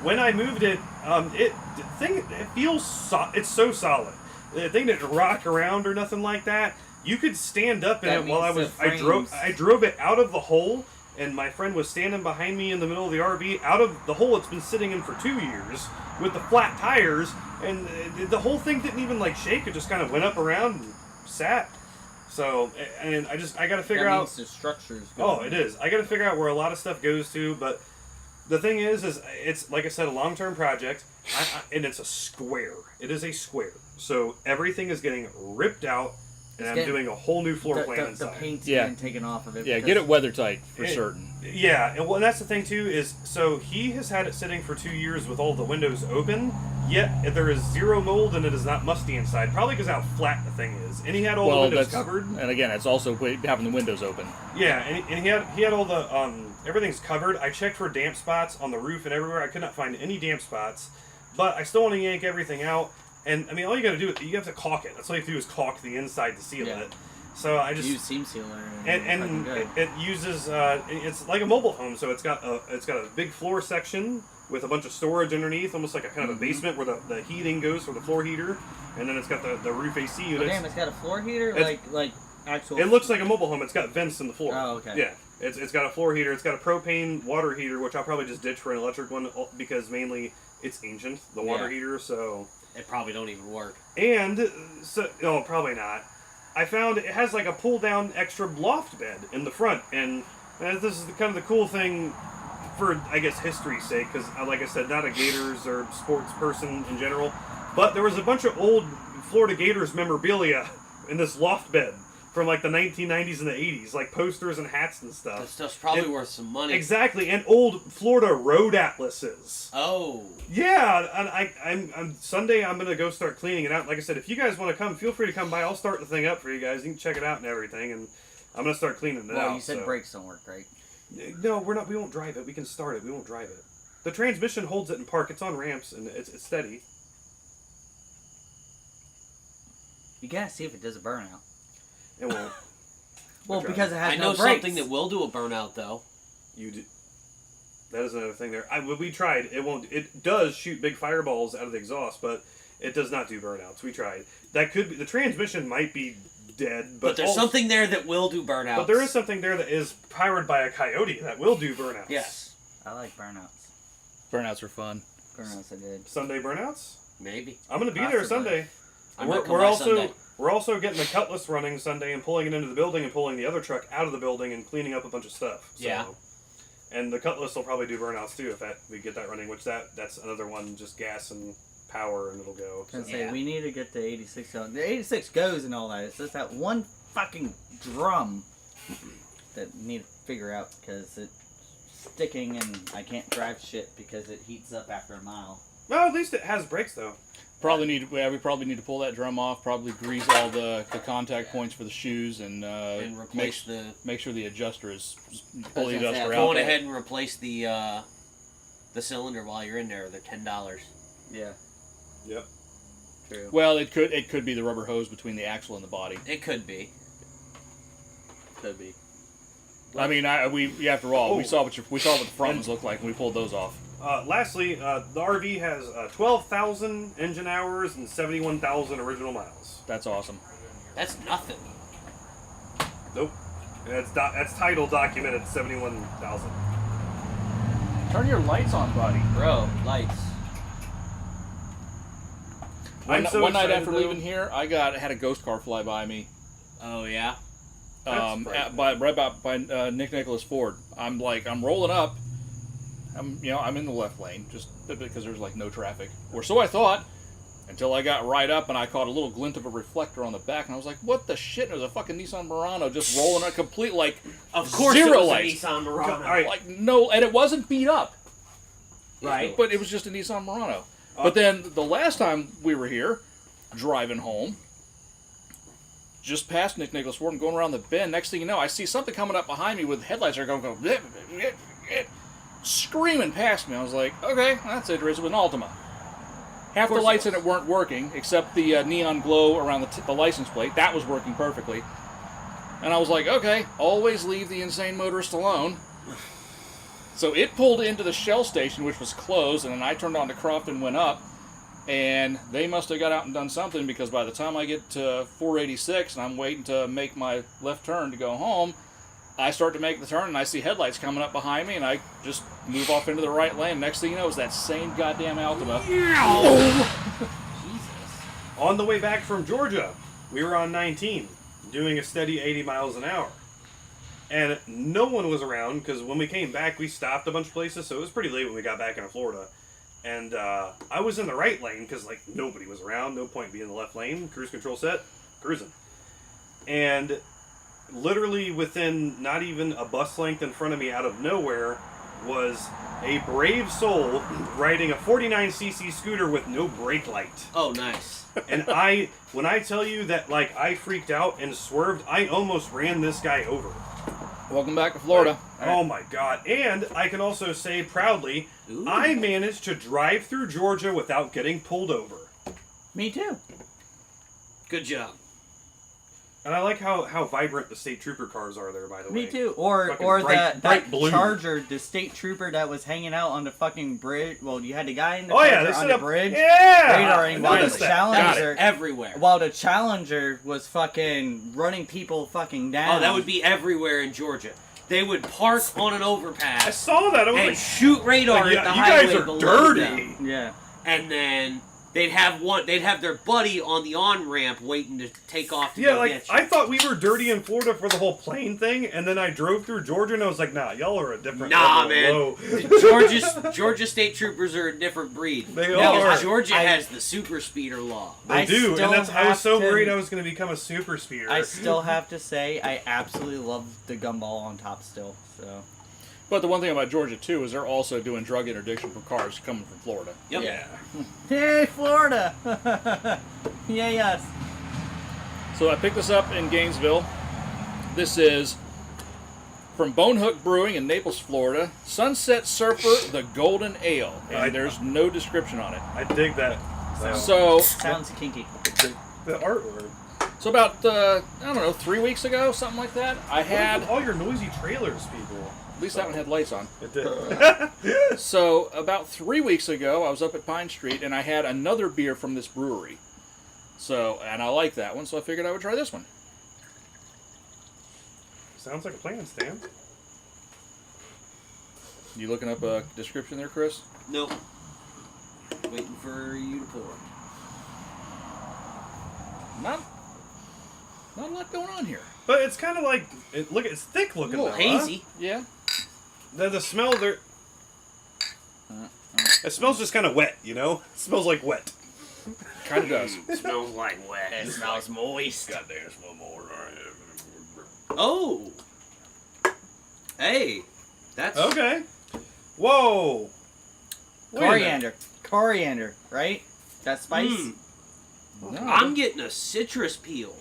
when I moved it, it feels it's so solid. The thing didn't rock around or nothing like that. You could stand up in That it while means the I frames- drove it out of the hole, and my friend was standing behind me in the middle of the RV out of the hole it's been sitting in for 2 years with the flat tires, and the whole thing didn't even shake. It just kind of went up around and sat. So, and I got to figure that out. means the structures. Oh, it is. I got to figure out where a lot of stuff goes to, but the thing is it's like I said, a long-term project, and it's a square. It is a square. So everything is getting ripped out, and I'm doing a whole new floor plan inside. The paint's Yeah. getting taken off of it. Yeah, because get it weather tight for certain. Yeah, and that's the thing too is so he has had it sitting for 2 years with all the windows open, yet there is zero mold and it is not musty inside. Probably because how flat the thing is, and he had all the windows covered. And again, it's also having the windows open. Yeah, and he had all the everything's covered. I checked for damp spots on the roof and everywhere. I could not find any damp spots, but I still want to yank everything out. And I mean, all you got to do is you have to caulk it. That's all you have to do is caulk the inside to seal it. So I just use seam sealer. And it uses it's like a mobile home, so it's got a big floor section with a bunch of storage underneath, almost like a kind of a basement where the heating goes for the floor heater, and then it's got the roof AC units. Oh, damn, it's got a floor heater, like actual. It looks like a mobile home. It's got vents in the floor. Oh, okay. Yeah, it's got a floor heater. It's got a propane water heater, which I'll probably just ditch for an electric one because mainly it's ancient, the water heater. So it probably don't even work. And so no, probably not. I found it has like a pull-down extra loft bed in the front, and this is kind of the cool thing for, I guess, history's sake, because, like I said, not a Gators or sports person in general, but there was a bunch of old Florida Gators memorabilia in this loft bed from like the 1990s and the 80s, like posters and hats and stuff. That stuff's probably worth some money. Exactly, and old Florida road atlases. Oh. Yeah, and I'm Sunday. I'm gonna go start cleaning it out. Like I said, if you guys want to come, feel free to come by. I'll start the thing up for you guys. You can check it out and everything, and I'm gonna start cleaning it out. Well, you said brakes don't work, right? No, we're not. We won't drive it. We can start it. We won't drive it. The transmission holds it in park. It's on ramps and it's steady. You gotta see if it does a burnout. It won't. Well, because it has I no know brakes. something that will do a burnout though. You do. That is another thing there. We tried. It won't. It does shoot big fireballs out of the exhaust, but it does not do burnouts. We tried. That could be the transmission might be dead, But there's something there that will do burnouts. But there is something there that is powered by a coyote that will do burnouts. Yes. I like burnouts. Burnouts are fun. Burnouts are good. Sunday burnouts. Maybe. I'm gonna be there Sunday. Sunday. We're also getting the Cutlass running Sunday and pulling it into the building and pulling the other truck out of the building and cleaning up a bunch of stuff. So. Yeah. And the Cutlass will probably do burnouts too if we get that running, which that's another one, just gas and power, and it'll go. I was gonna say, we need to get the 86 going. The 86 goes and all that. It's just that one fucking drum that we need to figure out because it's sticking and I can't drive shit because it heats up after a mile. Well, at least it has brakes though. We probably need to pull that drum off. Probably grease all the contact points for the shoes and replace make sure the adjuster is pull the adjuster out. Going ahead and replace the cylinder while you're in there. They're $10. Yeah. Yep. True. Well, it could be the rubber hose between the axle and the body. It could be. Could be. I mean, after all, we saw what the front ones looked like when we pulled those off. Lastly, the RV has 12,000 engine hours and 71,000 original miles. That's awesome. That's nothing. Nope. That's title documented 71,000. Turn your lights on, buddy. Bro, lights. One night after leaving here, I had a ghost car fly by me. Oh yeah. By Nick Nicholas Ford. I'm rolling up. I'm in the left lane just because there's like no traffic, or so I thought, until I got right up and I caught a little glint of a reflector on the back, and I was like, "What the shit?" And it was a fucking Nissan Murano just rolling a complete Of course, zero it was lights. a Nissan Murano. All right. And it wasn't beat up, Right. but it was just a Nissan Murano. But then the last time we were here, driving home, just past Nick Nicholas Ford and going around the bend, next thing you know, I see something coming up behind me with headlights are going, screaming past me. I was like, okay, that's it. It was an Altima. Half the lights in it weren't working, except the neon glow around the license plate. That was working perfectly. And I was like, okay, always leave the insane motorist alone. So it pulled into the Shell station, which was closed, and then I turned on to Croft and went up. And they must have got out and done something, because by the time I get to 486 and I'm waiting to make my left turn to go home, I start to make the turn and I see headlights coming up behind me, and I just move off into the right lane. Next thing you know, it's that same goddamn Altima. Jesus. On the way back from Georgia, we were on 19, doing a steady 80 miles an hour. And no one was around, because when we came back, we stopped a bunch of places, so it was pretty late when we got back into Florida. And I was in the right lane, because nobody was around, no point being in the left lane, cruise control set, cruising. And literally within not even a bus length in front of me, out of nowhere, was a brave soul riding a 49cc scooter with no brake light. Oh, nice. And when I tell you that, I freaked out and swerved, I almost ran this guy over. Welcome back to Florida. Oh my God. And I can also say proudly, Ooh. I managed to drive through Georgia without getting pulled over. Me too. Good job. And I like how vibrant the state trooper cars are there, by the way. Me too. Or Fucking that bright blue. Charger, the state trooper that was hanging out on the fucking bridge. Well, you had the guy in the Oh, yeah, Charger they on set the up. bridge. Yeah! Radaring I while the noticed that. Challenger, Everywhere. while the Challenger was fucking running people fucking down. Oh, that would be everywhere in Georgia. They would park on an overpass. I saw that. I was and like, shoot radar like, at the you highway guys are below dirty. them. Yeah. And then they'd have their buddy on the on-ramp waiting to take off to Yeah, go like, get you. I thought we were dirty in Florida for the whole plane thing, and then I drove through Georgia, and I was like, nah, y'all are a different Nah, level man. low. Georgia state troopers are a different breed. They No, are. Georgia has the super speeder law. They I do, still and I was so have to- worried I was going to become a super speeder. I still have to say, I absolutely love the gumball on top still. So. But the one thing about Georgia, too, is they're also doing drug interdiction for cars coming from Florida. Yep. Yeah. Hey, Florida! Yeah, yes. So I picked this up in Gainesville. This is from Bonehook Brewing in Naples, Florida. Sunset Surfer, the Golden Ale. And there's no description on it. I dig that. So Sounds kinky. The artwork. So about, I don't know, 3 weeks ago, something like that, I had, all your noisy trailers, people. at least that one had lights on. It did. So about 3 weeks ago, I was up at Pine Street, and I had another beer from this brewery. So, and I like that one, so I figured I would try this one. Sounds like a plan, Stan. You looking up a description there, Chris? Nope. Waiting for you to pour. Not a lot going on here. But it's kind of like, look, it's thick A looking. little though, hazy. Yeah. Huh? The smell there. It smells just kind of wet, you know? It smells like wet. Kind of does. It smells like wet. It smells moist. Goddamn, smell more. Oh. Hey. That's... Okay. Whoa. Wait a minute. Coriander, right? That spice? Mm. No, I'm getting a citrus peel.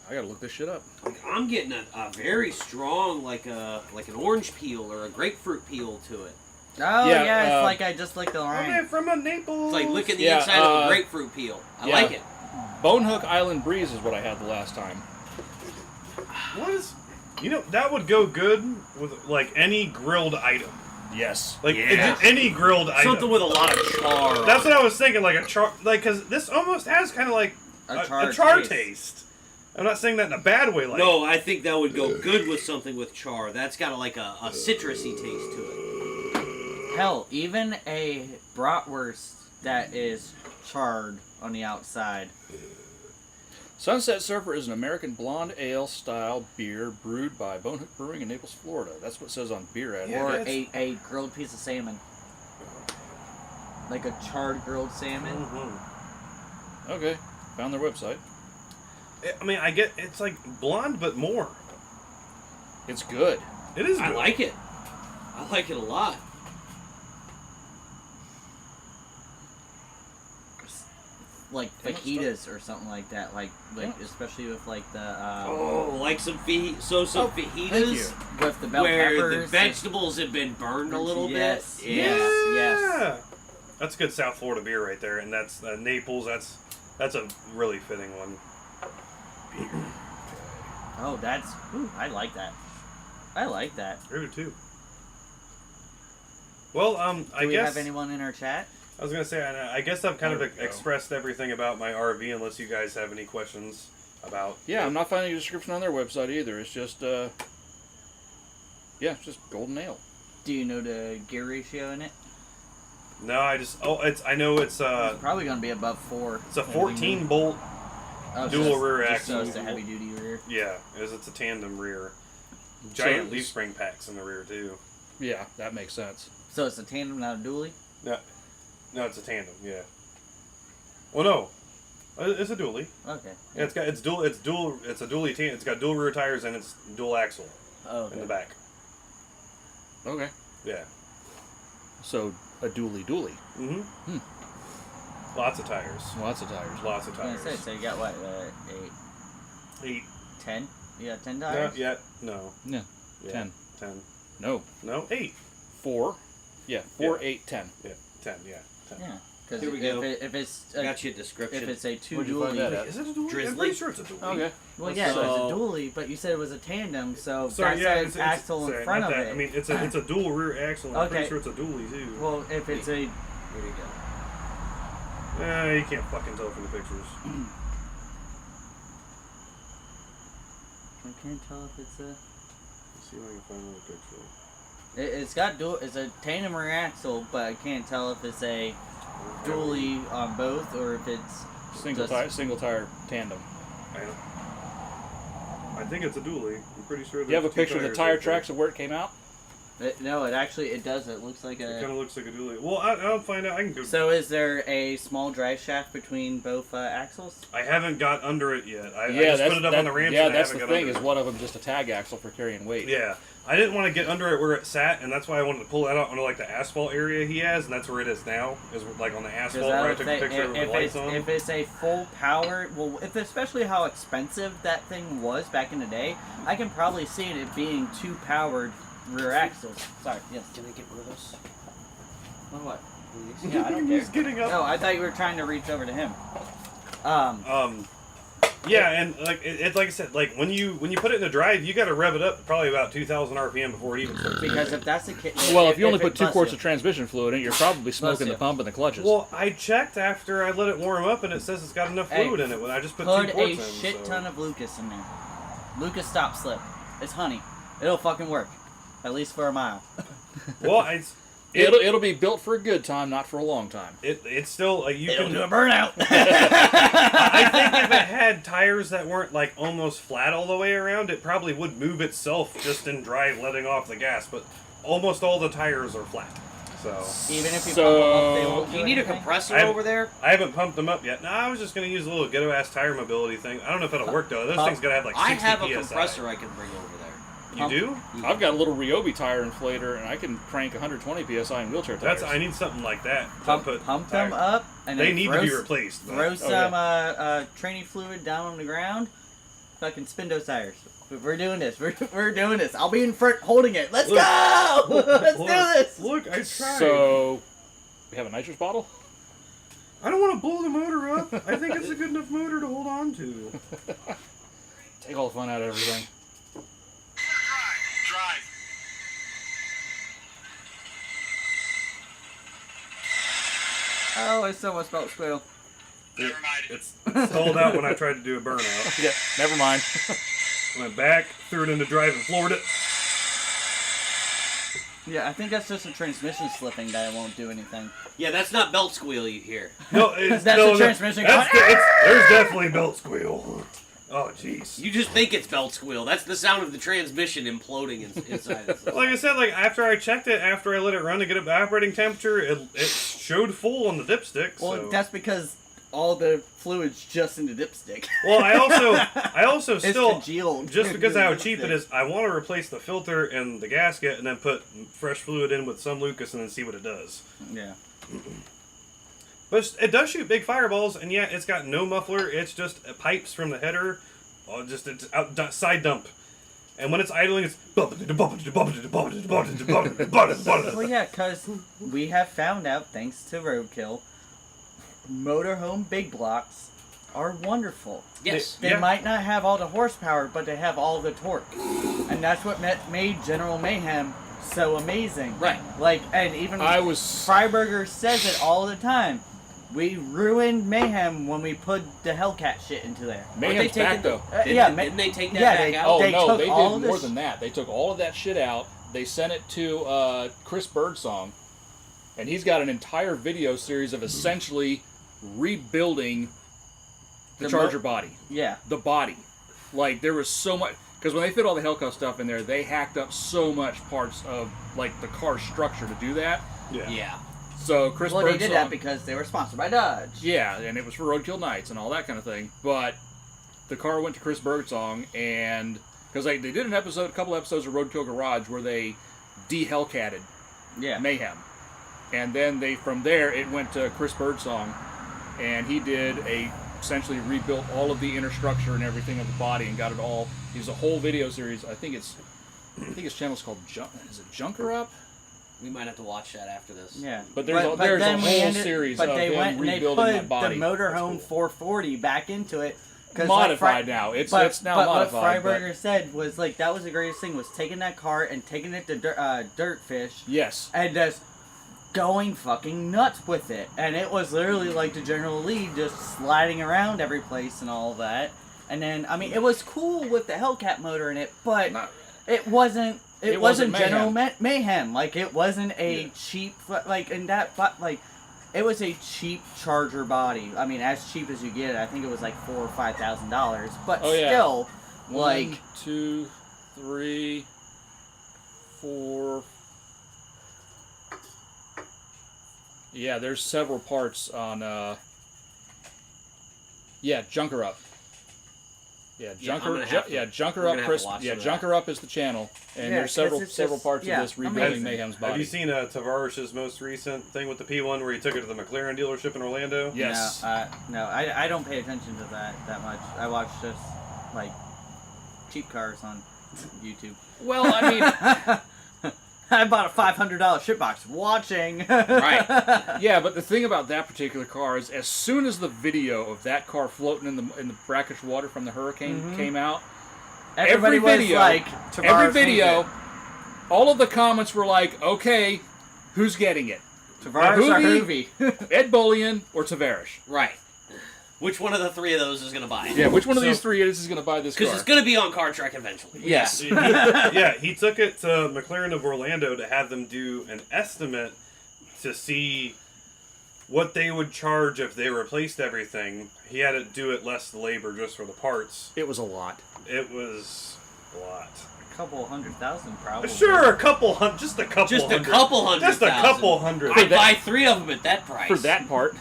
I gotta look this shit up. I'm getting a very strong, like an orange peel or a grapefruit peel to it. Oh, Yeah, yeah, it's like I just licked the Okay, line. from a Naples. It's like licking the Yeah, inside of a grapefruit peel. I yeah. like it. Bonehook Island Breeze is what I had the last time. What is... You know, that would go good with, like, any grilled item. Yes. Like, Yeah. any grilled item. Something with a lot of char. That's what I was thinking, like a char... Like, because this almost has kind of like A a char taste. I'm not saying that in a bad way, like... No, I think that would go good with something with char. That's got like a citrusy taste to it. Hell, even a bratwurst that is charred on the outside. Sunset Surfer is an American blonde ale style beer brewed by Bonehook Brewing in Naples, Florida. That's what it says on beer ad. Yeah, Or that's- a grilled piece of salmon. Like a charred grilled salmon. Mhm. Okay. Found their website. I mean, I get... It's like blonde, but more. It's good. It is I good. like it. I like it a lot. Like fajitas or something like that. Like especially with like the Oh, like some Thank fajitas you. with the bell where peppers. the vegetables have been burned a little Yes, bit. yes. That's good South Florida beer right there, and that's Naples. That's a really fitting one. Oh, that's. Ooh, I like that. I like that. I do too. Well, I Do we guess have anyone in our chat? I was gonna say I guess I've kind There of we go. expressed everything about my RV, unless you guys have any questions about. Yeah, I'm not finding a description on their website either. It's just, yeah, it's just golden ale. Do you know the gear ratio in it? No, I know it's It's probably going to be above 4. it's a 14 bolt. Oh, dual it's- rear just So axle. it's a heavy duty rear. Yeah, it's a tandem rear. Giant So- leaf spring packs in the rear too. Yeah, that makes sense. So it's a tandem, not a dually? No, it's a tandem. Yeah. Well, no, it's a dually. Okay. Yeah, it's a dually. It's got dual rear tires and it's dual axle Oh, in okay. the back. Okay. Yeah. So, a dually. Mm-hmm. Lots of tires. Lots of tires. Lots of I was tires. gonna say, so you got what, 8. 10? You got 10 No, tires? yeah, no. Yeah. Yeah, 10. 10. No. No, 8. 4. Yeah, 4, Yeah. 8, 10. Yeah, 10. Yeah, 10. Yeah. Because Here we go. if it's a, Got you a description. if it's a two Where'd you find that dually, at? Is it a dually? I'm Drizzly. pretty sure it's a dually. Okay. well, yeah, So- it's a dually, but you said it was a tandem, so Sorry, that's yeah, an axle sorry, in front not of that. it. I mean, it's a dual rear axle. And I'm pretty Okay. sure it's a dually too. well, if it's a Here you go. You can't fucking tell from the pictures. I can't tell if it's a. Let's see if I can find another picture. It's got dual. It's a tandem rear axle, but I can't tell if it's a dually on both or if it's Single tire tandem. I think it's a dually. I'm pretty sure. Do you have a there's two picture of the tires tire right there. tracks of where it came out? No, it does. It looks like It a. kind of looks like a dually. Well, I'll find out. I can go. So is there a small drive shaft between both axles? I haven't got under it yet. I Yeah, just put it up on the ramp. Yeah, and I that's haven't the got thing. under Is it. one of them just a tag axle for carrying weight? Yeah, I didn't want to get under it where it sat, and that's why I wanted to pull that out onto like the asphalt area he has, and that's where it is now. Is like on the asphalt where I took a picture with the lights on. If it's a full power, well, if especially how expensive that thing was back in the day, I can probably see it being two powered rear axles. Sorry, yes. Can I get one of those? What? Yeah, I don't care. He's getting up. No, I thought you were trying to reach over to him. Yeah, and like it like I said, like when you put it in the drive, you got to rev it up probably about 2,000 RPM before it even starts. Because if that's the case, Well, if you only put 2 quarts of transmission fluid in it, you're probably smoking you. the pump and the clutches. Well, I checked after I let it warm up, and it says it's got enough Hey, fluid in it. When I just put put 2 quarts a in. shit so. ton of Lucas in there. Lucas stop slip. It's honey. It'll fucking work. At least for a mile. Well, it'll be built for a good time, not for a long time. it's still like you It'll can do a burnout. I think if it had tires that weren't like almost flat all the way around, it probably would move itself just in drive, letting off the gas. But almost all the tires are flat. So Even if you So- pump them up, they won't Do do you need a anything? compressor I'm- over there? I haven't pumped them up yet. No, I was just gonna use a little ghetto ass tire mobility thing. I don't know if it'll work though. Those Pump- things gotta have like 60 I have a PSI. compressor I can bring over there. You do? I've got a little Ryobi tire inflator, and I can crank 120 psi in wheelchair tires. I need something like that. to Pump put them tires. up, and They then need throw to be s- replaced. but- Throw some training fluid down on the ground. Fucking spin those tires. We're doing this. We're doing this. I'll be in front holding it. Let's Look. go! Let's Look, do this. Look, I tried. So, we have a nitrous bottle? I don't want to blow the motor up. I think it's a good enough motor to hold on to. Take all the fun out of everything. Drive. Oh, it's so much belt squeal. Never mind. It's stalled out when I tried to do a burnout. Yeah, never mind. Went back, threw it into drive, and floored it. Yeah, I think that's just a transmission slipping that it won't do anything. Yeah, that's not belt squeal you hear. No, it's That's no, the transmission That's going, there's definitely belt squeal. Oh, jeez. You just think it's belt squeal. That's the sound of the transmission imploding inside. Itself. Like I said, like after I checked it, after I let it run to get up to operating temperature, it showed full on the dipstick. well, So. that's because all the fluid's just in the dipstick. Well, I also It's still congealed. just because of how Dipstick. cheap it is, I want to replace the filter and the gasket, and then put fresh fluid in with some Lucas, and then see what it does. Yeah. But it does shoot big fireballs, and yeah, it's got no muffler. It's just pipes from the header, just it's out side dump. And when it's idling, it's Well, yeah, because we have found out, thanks to Roadkill, motorhome big blocks are wonderful. Yes. They might not have all the horsepower, but they have all the torque. And that's what made General Mayhem so amazing. Right. Like, and even I was... Freiberger says it all the time. We ruined Mayhem when we put the Hellcat shit into there. Mayhem's taking back, though. Didn't they take that back out? Oh, They no, took they all did of more this- than that. They took all of that shit out. They sent it to Chris Birdsong, and he's got an entire video series of essentially rebuilding the The Charger body. Yeah. The body. Like, there was so much... Because when they fit all the Hellcat stuff in there, they hacked up so much parts of, like, the car structure to do that. Yeah. So, Chris Well, Birdsong... they did that because they were sponsored by Dodge. Yeah, and it was for Roadkill Nights and all that kind of thing. But the car went to Chris Birdsong, and because they did a couple episodes of Roadkill Garage where they de-Hellcatted Yeah. Mayhem, and then from there it went to Chris Birdsong, and he did essentially rebuilt all of the inner structure and everything of the body and got it all. He's a whole video series. I think his channel's called Is it Junker Up? We might have to watch that after this. Yeah, But there's a then we whole series But of they him went and they rebuilding put that body. the Motorhome 440 back into it. 'Cause, Modified now. It's now but modified. What Freiberger said was like that was the greatest thing was taking that car and taking it to Dirtfish Yes. and just going fucking nuts with it. And it was literally like the General Lee just sliding around every place and all that. And then I mean it was cool with the Hellcat motor in it, but it wasn't. It wasn't General Mayhem. Like it wasn't a cheap like in that like. It was a cheap Charger body. I mean, as cheap as you get. I think it was like $4,000 or $5,000. But still, like 1, 2, 3, 4. Yeah, there's several parts on. Junker Up. Junker Up. Junker Up is the channel, and there's several parts of this rebuilding Mayhem's body. Have you seen Tavares's most recent thing with the P1 where he took it to the McLaren dealership in Orlando? Yes. No, I don't pay attention to that much. I watch just like cheap cars on YouTube. Well, I mean. I bought a $500 shitbox watching. Right. Yeah, but the thing about that particular car is, as soon as the video of that car floating in the brackish water from the hurricane came out, every video, all of the comments were like, "Okay, who's getting it? Tavares or Hoovy? Ed Bullion or Tavares?" Right. Which one of the three of those is going to buy it? Yeah, which one of these three is going to buy this car? Because it's going to be on Car Trek eventually. Yes. He took it to McLaren of Orlando to have them do an estimate to see what they would charge if they replaced everything. He had to do it less labor just for the parts. It was a lot. It was a lot. A couple 100,000 probably. Sure, a couple hundred. Just a couple Just hundred. a couple hundred. Just a couple hundred. I'd buy 3 of them at that price. For that part.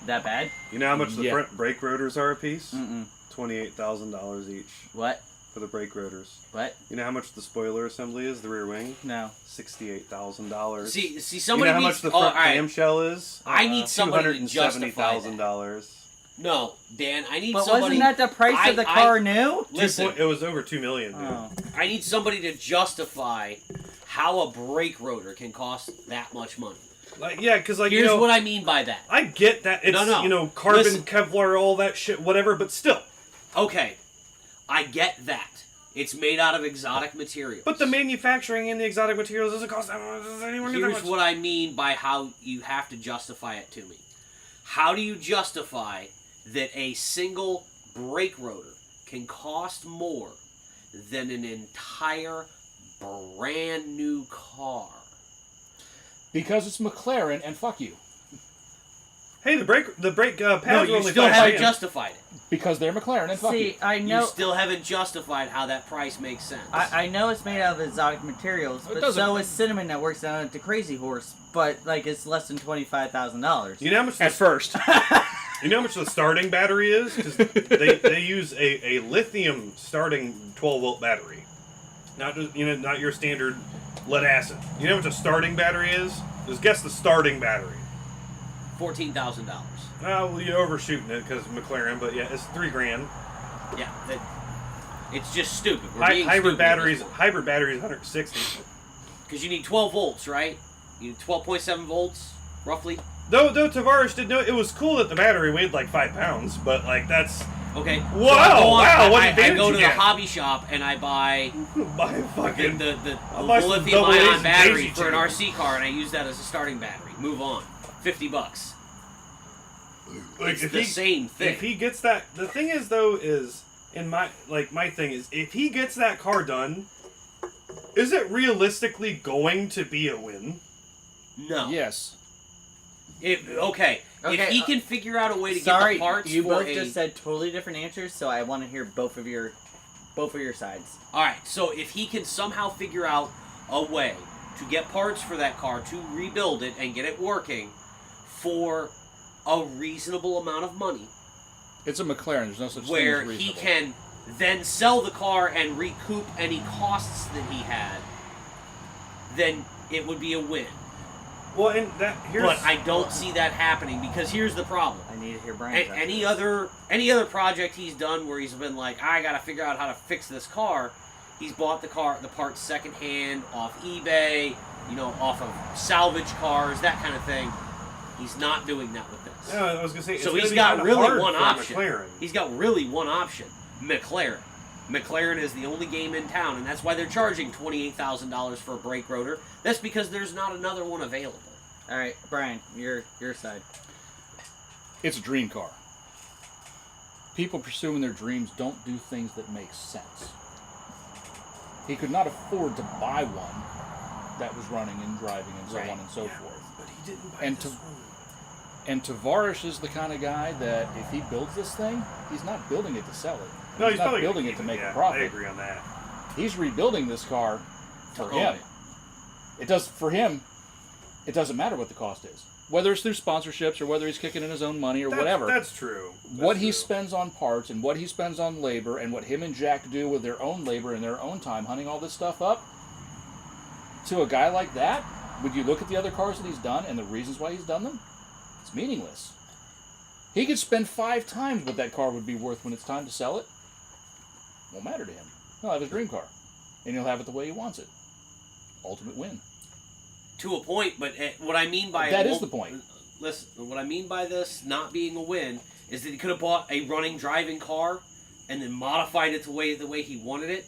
That bad? You know how much the front brake rotors are a piece? Mm-mm. $28,000 each. What? For the brake rotors. What? You know how much the spoiler assembly is, the rear wing? No. $68,000. See, somebody you know how needs... much the front clamshell is? I need somebody to justify that. $270,000. No, Dan, I need But somebody... wasn't that the price of the car new? Listen, It was over $2 million, dude. Oh. I need somebody to justify how a brake rotor can cost that much money. Because Here's what I mean by that. I get that it's carbon, Listen. Kevlar, all that shit, whatever, but still. Okay, I get that. It's made out of exotic materials. But the manufacturing and the exotic materials doesn't cost that much. Does anyone get that Here's much? what I mean by how you have to justify it to me. How do you justify that a single brake rotor can cost more than an entire brand new car? Because it's McLaren, and fuck you. Hey, the brake pads No, are you only still 5 haven't grand. justified it. Because they're McLaren, and fuck you. See, I know. You still haven't justified how that price makes sense. I know it's made out of exotic materials, It but doesn't- so is cinnamon that works down at the Crazy Horse, but like it's less than $25,000. You know how much At first. You know how much the starting battery is? 'Cause they use a lithium starting 12-volt battery, not just not your standard lead acid. You know how much a starting battery is? Just guess the starting battery. $14,000. Well, you're overshooting it because McLaren, but yeah, it's $3 grand. Yeah, it's just stupid. We're being Hybrid stupid batteries, 160. Because you need 12 volts, right? You need 12.7 volts, roughly. Though Tavares did know it was cool that the battery weighed like 5 pounds, but like that's Okay. Wow, So I go wow, what I advantage go you to get? the hobby shop and I buy my fucking. the I'll buy some lithium double A's ion and battery daisy for an chains. RC car, and I use that as a starting battery. Move on. $50. Like, It's if the he- same thing. If he gets that, the thing is though is my thing is if he gets that car done, is it realistically going to be a win? No. Yes. Okay. If Okay, he can figure out a way to Sorry, get the parts you for both a... just said totally different answers, so I want to hear both of your sides. Alright, so if he can somehow figure out a way to get parts for that car, to rebuild it and get it working for a reasonable amount of money, It's a McLaren. There's no such where thing as he reasonable. can then sell the car and recoup any costs that he had, then it would be a win. Well, and that here's. But I don't see that happening because here's the problem. I need to hear Brian's Any other project he's done where he's been like, I gotta figure out how to fix this car, He's bought the parts secondhand off eBay, off of salvage cars, that kind of thing. He's not doing that with this. Yeah, I was gonna say. So it's he's gonna be got kinda really hard one for option. McLaren. He's got really one option. McLaren. McLaren is the only game in town, and that's why they're charging $28,000 for a brake rotor. That's because there's not another one available. All right, Brian, your side. It's a dream car. People pursuing their dreams don't do things that make sense. He could not afford to buy one that was running and driving and so Right. on and so forth. But he didn't buy And this to- one. And Tavares is the kind of guy that if he builds this thing, he's not building it to sell it. No, he's not probably building gonna it to keep make yeah, a profit. I agree on that. He's rebuilding this car for To own him. it. It does for him. It doesn't matter what the cost is, whether it's through sponsorships or whether he's kicking in his own money or whatever. That's true. That's What he true. spends on parts and what he spends on labor and what him and Jack do with their own labor and their own time hunting all this stuff up, to a guy like that, would you look at the other cars that he's done and the reasons why he's done them? It's meaningless. He could spend 5 times what that car would be worth when it's time to sell it. Won't matter to him. He'll have his dream car, and he'll have it the way he wants it. Ultimate win. To a point, but what I mean by That is the point. Listen, what I mean by this not being a win is that he could have bought a running, driving car and then modified it the way he wanted it,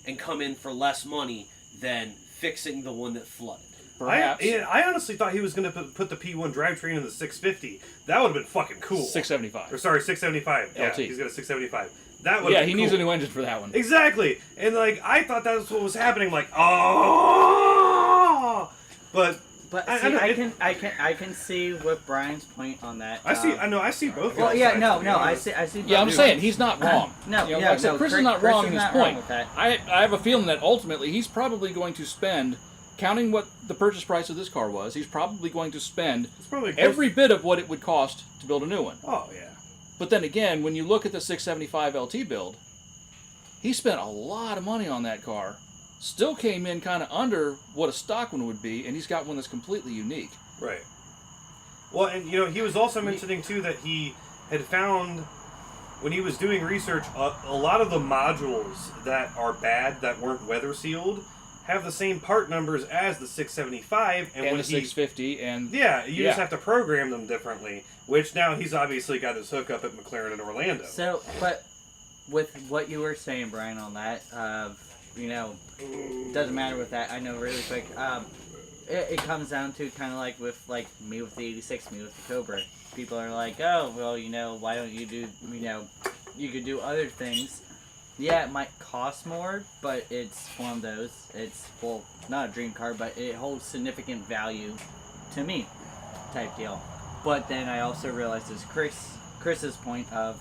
and come in for less money than fixing the one that flooded. Perhaps I honestly thought he was going to put the P1 drivetrain in the 650. That would have been fucking cool. 675. Or sorry, 675. Yeah, LT. he's got a 675. That would. Yeah, have he been needs a cool. new engine for that one. Exactly, and like I thought that's what was happening. Like, oh, but But I see, know, I can see what Brian's point on that. I see. I know. I see both. Well, guys' yeah, sides, no, to be no, I honest. see. Yeah, I'm both saying sides. he's not wrong. No, You know, yeah, like I said, no, Chris is Chris- not Chris wrong is in his not wrong point. with that. I have a feeling that ultimately he's probably going to spend, counting what the purchase price of this car was, he's probably going to spend It's probably every bit of what it would cost to build a new one. Oh yeah. But then again, when you look at the 675 LT build, he spent a lot of money on that car. Still came in kind of under what a stock one would be, and he's got one that's completely unique. Right. Well, and he was also mentioning too that he had found when he was doing research a lot of the modules that are bad that weren't weather sealed have the same part numbers as the 675 And when the 650, and yeah, you Yeah. just have to program them differently. Which now he's obviously got his hookup at McLaren in Orlando. So, but with what you were saying, Brian, on that, doesn't matter with that. I know really quick. It comes down to kind of like with me with the 86, me with the Cobra. People are like, oh, well, why don't you do, you could do other things. Yeah, it might cost more, but it's one of those. It's, well, not a dream car, but it holds significant value to me, type deal. But then I also realized as Chris's point of,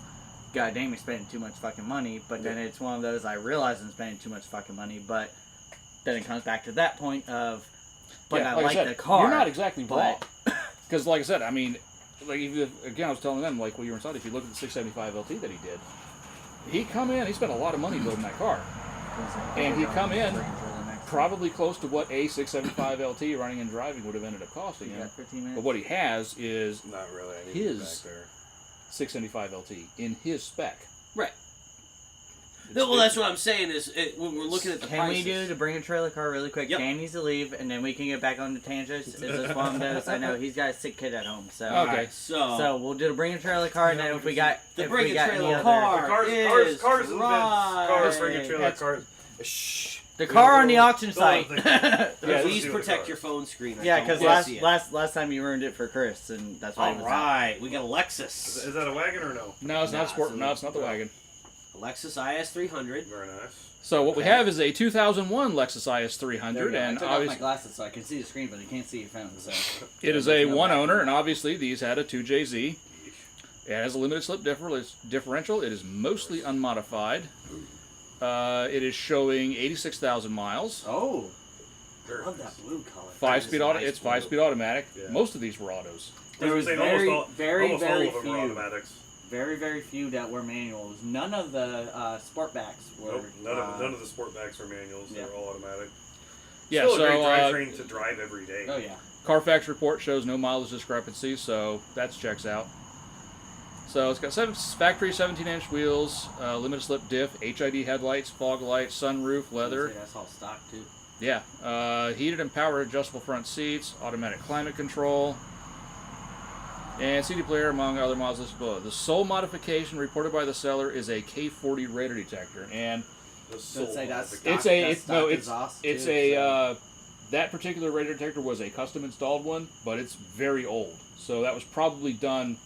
God damn, you're spending too much fucking money. But then it's one of those, I realize I'm spending too much fucking money, but then it comes back to that point of, but yeah, I like said, the car. You're not exactly but- wrong. Because, like I said, I mean, like again, I was telling them, like, while you were inside, if you look at the 675 LT that he did, he spent a lot of money building that car. And he come in probably close to what a 675 LT running and driving would have ended up costing him. 15 minutes. But what he has is Not really. I need His- to get back there. 675 LT in his spec. Right. Well, that's what I'm saying is when we're looking at the Can prices. we do to bring a trailer car really quick? Yep. Dan needs to leave, and then we can get back on the tangents. Is this one of those? I know he's got a sick kid at home, so Okay. So we'll do the bring a trailer car, and then if we got The if bring we a got trailer any other, car. Cars is in the right. Cars, bring a trailer, That's- cars. Shh. the car on the auction Don't let site. them think. Yeah, Please let's do protect the your phone screen. I Yeah, don't because wanna see it. last time you ruined it for Chris, and that's why. All right, we got a car. Lexus. Is that a wagon or no? No, it's not Nah, a sport. it's a- No, it's not the wagon. Lexus IS300. Very nice. So what we Okay. have is a 2001 Lexus IS300, There we go. I and took off my obviously glasses so I can see the screen, but I can't see your phone. So it is a one owner, and obviously these had a 2JZ. It has a limited slip differential. It is mostly unmodified. It is showing 86,000 miles. oh, Very love nice. that blue color. Five-speed auto. It's blue. five-speed automatic. Yeah. Most of these were autos. There was Saying very, almost all, very, almost very all of them are few. automatics. Very, very few that were manuals. None of the Sportbacks were. Nope, none of the Sportbacks are manuals. yeah. They're all automatic. Yeah. Still So a great drivetrain to drive every day. Oh yeah. Carfax report shows no mileage discrepancies, so that checks out. So it's got factory 17-inch wheels, limited slip diff, HID headlights, fog lights, sunroof, leather. That's all stock too. Yeah, heated and power adjustable front seats, automatic climate control, and CD player, among other models listed below. The sole modification reported by the seller is a K40 radar detector, and that particular radar detector was a custom installed one, but it's very old. So that was probably done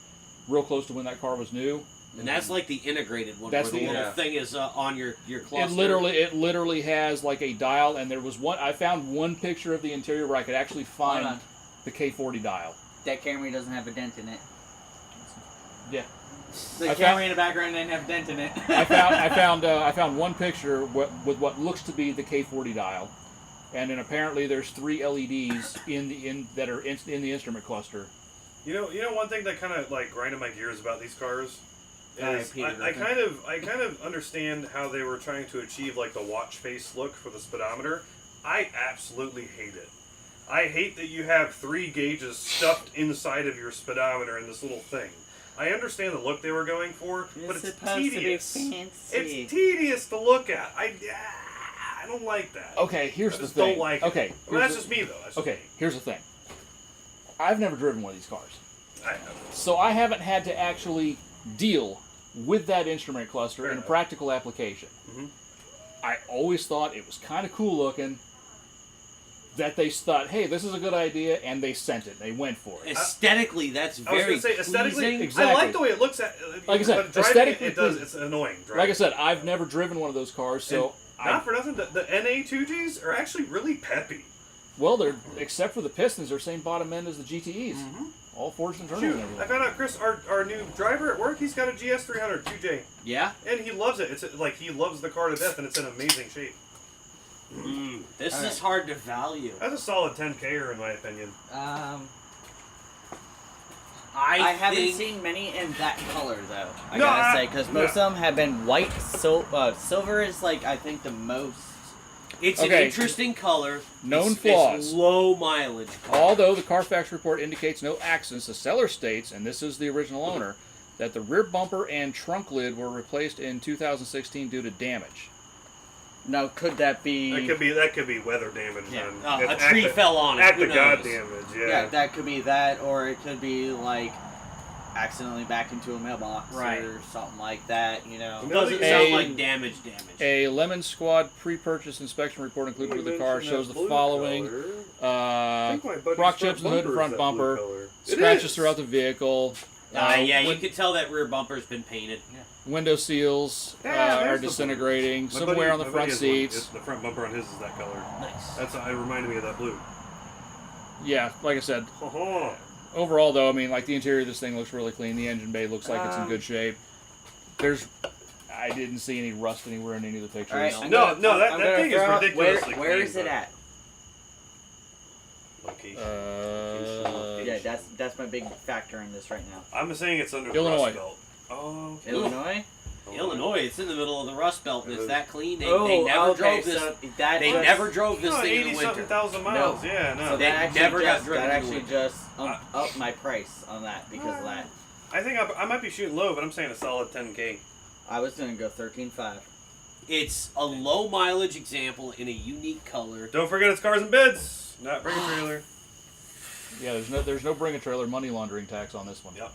real close to when that car was new. And that's like the integrated one, That's where the the- little thing is on your cluster. It literally has like a dial, and there was one. I found one picture of the interior where I could actually Hold find on. the K40 dial. That Camry doesn't have a dent in it. Yeah. The I Camry found- in the background didn't have a dent in it. I found one picture with what looks to be the K40 dial, and then apparently there's 3 LEDs in the instrument cluster. You know, one thing that kind of like grinded my gears about these cars is Peter I Griffin. kind of understand how they were trying to achieve like the watch face look for the speedometer. I absolutely hate it. I hate that you have 3 gauges stuffed inside of your speedometer in this little thing. I understand the look they were going for, but it's tedious. It's tedious to look at. I don't like that. Okay, here's I the just thing. don't like okay, it. Well, that's here's just me though. That's just okay. me. Here's the thing. I've never driven one of these cars, I know. so I haven't had to actually deal with that instrument cluster Fair in a enough. practical application. Mhm. I always thought it was kind of cool looking. That they thought, hey, this is a good idea, and they sent it. They went for it. Aesthetically, that's I was very gonna say aesthetically, pleasing. Exactly. I like the way it looks. Like I said, but driving aesthetically it does. pleasing. It's annoying. Driving. Like I said, I've never driven one of those cars, so Not for nothing, the NA2Gs are actually really peppy. they're except for the Pistons, they're same bottom end as the GTEs. All forged internal Shoot, and I everything. found out Chris, our new driver at work, he's got a GS300 2J, Yeah? and he loves it. It's like he loves the car to death, and it's in amazing shape. This All is right. hard to value. That's a solid 10K-er in my opinion. I haven't think seen many in that color though. I No, gotta say, because most no. of them have been white. Silver is like I think the most. it's an Okay. interesting color. Known It's flaws. low mileage car. Although the Carfax report indicates no accidents, the seller states, and this is the original owner, that the rear bumper and trunk lid were replaced in 2016 due to damage. Now, could that be? That could be weather damage. Yeah. And A it's tree act of- fell on it. Act Who of God knows? damage. Yeah, Yeah. that could be that, or it could be like accidentally backed into a mailbox Right. or something like that. You know. It doesn't A- sound like damage. A Lemon Squad pre-purchase inspection report included with the car shows the following: rock chips in the hood and front bumper, scratches throughout the vehicle, Yeah, you win- can tell that rear bumper's been painted. window seals Yeah, are there's the- disintegrating, some wear on the front seats. The front bumper on his is that color. Nice. It reminded me of that blue. Yeah, like I said, Oh, overall though, I mean, like the interior of this thing looks really clean. The engine bay looks like it's in good shape. I didn't see any rust anywhere in any of the pictures. All right, No, I'm that gonna thing is throw out- ridiculously Where clean, is it but- at? location. Yeah, that's my big factor in this right now. I'm saying it's under Illinois. the Rust Belt. Oh, okay. Illinois. Illinois, it's in the middle of the Rust Belt, and it's that clean. They Oh, never okay, drove this. so that They just- never drove this No, thing in the 80-something winter. thousand miles. No. Yeah, no. So They that actually never got just, driven that in the actually winter. just up my price on that because of that. I think I might be shooting low, but I'm saying a solid 10K. I was gonna go 13.5. It's a low mileage example in a unique color. Don't forget it's cars and bids, not bring a trailer. Yeah, there's no bring a trailer money laundering tax on this one. Yep.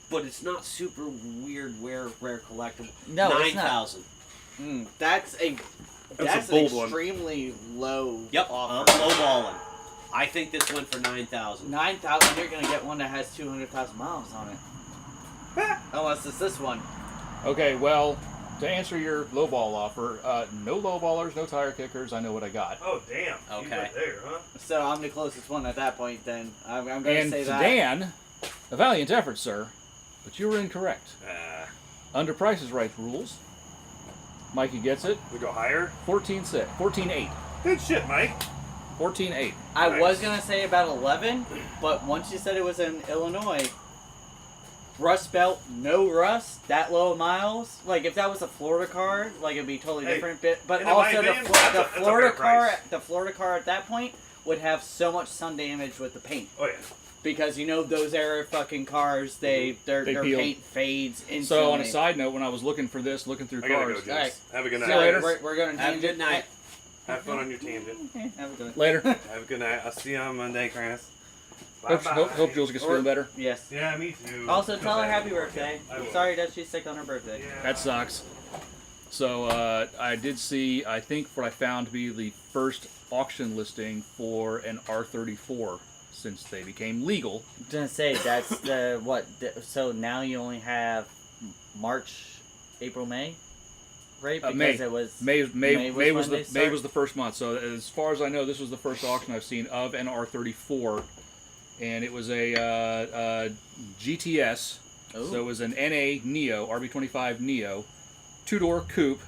But it's not super weird, rare collectible. No, it's not. 9,000. That's a an bold one. extremely low. Yep, offer. I'm lowballing. I think this went for 9,000. 9,000. You're gonna get one that has 200,000 miles on it. Unless it's this one. Okay, well, to answer your lowball offer, no lowballers, no tire kickers. I know what I got. Oh damn. You Okay. went there, huh? So I'm the closest one at that point. Then I'm gonna And say that. Dan, a valiant effort, sir, but you were incorrect. Under Price is Right rules, Mikey gets it. We go higher. 14.8. Good shit, Mike. 14.8. I Nice. was gonna say about 11, but once you said it was in Illinois, Rust Belt, no rust, that low miles. Like if that was a Florida car, like it'd be totally Hey, different. But in my also opinion, the that's Florida a fair car, price. the Florida car at that point would have so much sun damage with the paint. Oh yeah. Because you know those era fucking cars, their peel. paint fades instantly. So on a side note, when I was looking through I gotta go, cars, Jace. Alright. Have a good night. See you later. We're going to Have a good night. Have fun on your tangent. Okay, have a good one. later. Have a good night. I'll see you on Monday, Chris. Hope Jules gets feeling better. Yes. Yeah, me too. Also, tell her happy birthday. I will. Sorry that she's sick on her birthday. Yeah. That sucks. So I did see, I think what I found to be the first auction listing for an R34 since they became legal. I was gonna say that's so now you only have March, April, May, right? Because May. it was May when was they May start? was the first month. So as far as I know, this was the first auction I've seen of an R34, and it was a GTS. Ooh. So it was an NA Neo RB25 Neo, 2-door coupe.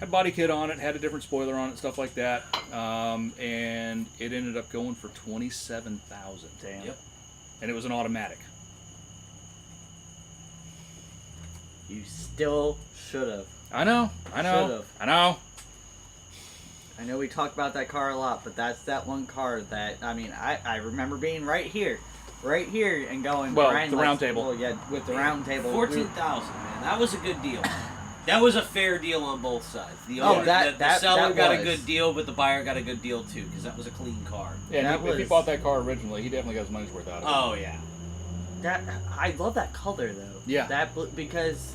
Had body kit on it, had a different spoiler on it, stuff like that, and it ended up going for $27,000. Damn. Yep. And it was an automatic. You still should have. I know. Should've. I know. I know we talk about that car a lot, but that's that one car that I remember being right here, and going. Well, Brian, the let's- round table. Well, yeah, with the round table. 14,000, man. That was a good deal. That was a fair deal on both sides. The Oh, owner, that- the seller that got a was. good deal, but the buyer got a good deal too, because that was a clean car. Yeah, That if he was- bought that car originally, he definitely got his money's worth out of it. Oh yeah. That I love that color though. Yeah. Because,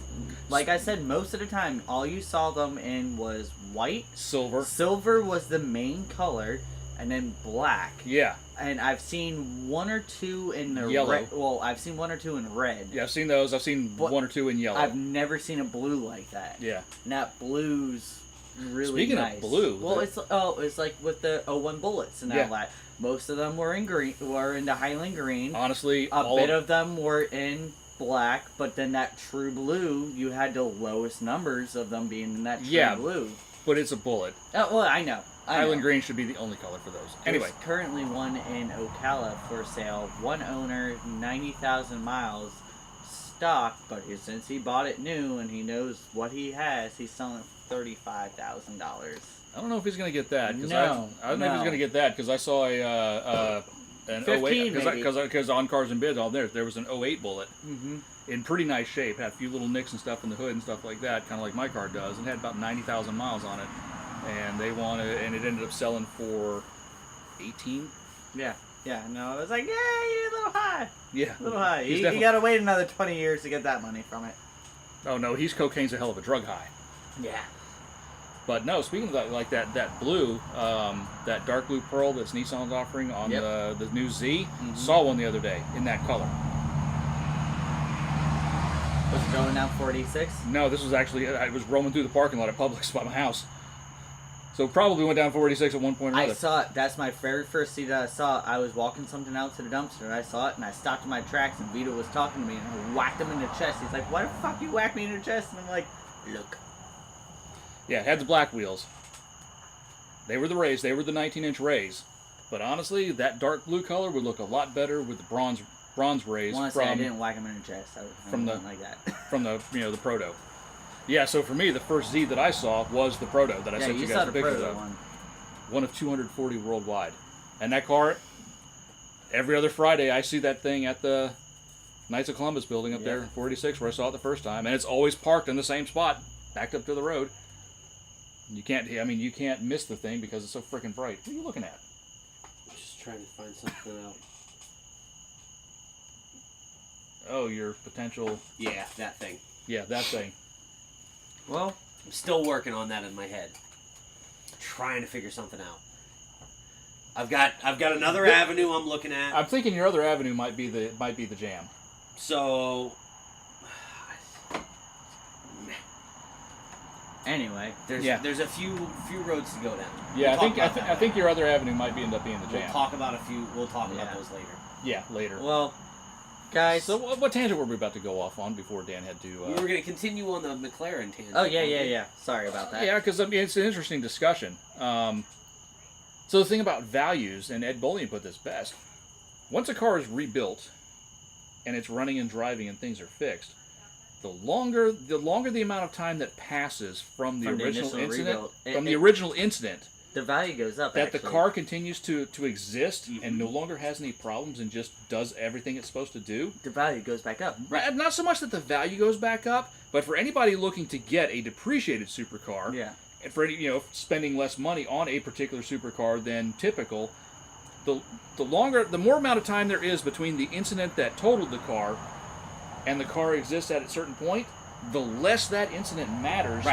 like I said, most of the time, all you saw them in was white. Silver. Silver was the main color, and then black. Yeah. And I've seen one or two in the Yellow. red. Well, I've seen one or two in red. Yeah, I've seen those. I've seen But one or two in yellow. I've never seen a blue like that. Yeah. And that blue's really Speaking of nice. blue, well, the- it's like with the 01 bullets and Yeah. all that. Most of them were in green, were in the Highland green. Honestly, A bit of them were in black, but then that true blue, you had the lowest numbers of them being in that true Yeah. blue. but it's a bullet. Oh, well, I know. Highland green should be the only color for those. Anyway, There's currently one in Ocala for sale. One owner, 90,000 miles, stock, but since he bought it new and he knows what he has, he's selling it for $35,000. I don't know if he's gonna get that. No, I don't know if he's no. gonna get that because I saw an 15 maybe. because on Cars and Bids all there was an 08 bullet Mm-hmm. in pretty nice shape. Had a few little nicks and stuff in the hood and stuff like that, kind of like my car does, and had about 90,000 miles on it. And and it ended up selling for 18. Yeah, no, I was like, yeah, you're a little high. Yeah, A little high. He's You definitely- gotta wait another 20 years to get that money from it. Oh no, cocaine's a hell of a drug high. Yeah. But no, speaking of that, like that blue, that dark blue pearl that's Nissan's offering on Yep. the new Z, Mhm. saw one the other day in that color. Was it going down 46? No, this was actually, I was roaming through the parking lot at Publix by my house. So probably went down 46 at one point or I another. saw it. That's my very first seat that I saw. I was walking something out to the dumpster and I saw it and I stopped in my tracks and Vito was talking to me and I whacked him in the chest. He's like, why the fuck you whack me in the chest? And I'm like, look. Yeah, it had the black wheels. They were the Rays. They were the 19-inch Rays. But honestly, that dark blue color would look a lot better with the bronze Rays I want to say I didn't whack him in the chest. I from the- wasn't like that. from the the Proto. Yeah, so for me, the first Z that I saw was the Proto that I yeah, sent you you saw guys the the pictures Proto of. one. One of 240 worldwide. And that car, every other Friday, I see that thing at the Knights of Columbus building up there in 46 where I saw it the first time. And it's always parked in the same spot, backed up to the road. You can't miss the thing because it's so freaking bright. What are you looking at? Just trying to find something out. Oh, your potential, Yeah, that thing. yeah, that thing. Well, I'm still working on that in my head. Trying to figure something out. I've got another avenue I'm looking at. I'm thinking your other avenue might be the Jam. So anyway, there's a few roads to go down. Yeah, We'll talk about I that think your other avenue might end up being the later. Jam. We'll talk about Yeah. those later. Yeah, later. well, guys. So what tangent were we about to go off on before Dan had to? We were going to continue on the McLaren tangent. Oh, yeah. Sorry about that. Yeah, because it's an interesting discussion. So the thing about values, and Ed Bolian put this best: once a car is rebuilt and it's running and driving and things are fixed, the longer the amount of time that passes from the From the original initial incident, rebuild. from the original incident The value goes up. that actually. the car continues to exist Mm-hmm. and no longer has any problems and just does everything it's supposed to do. The value goes back up. Right. Not so much that the value goes back up, but for anybody looking to get a depreciated supercar, Yeah. and for any, spending less money on a particular supercar than typical, the more amount of time there is between the incident that totaled the car and the car exists at a certain point, the less that incident matters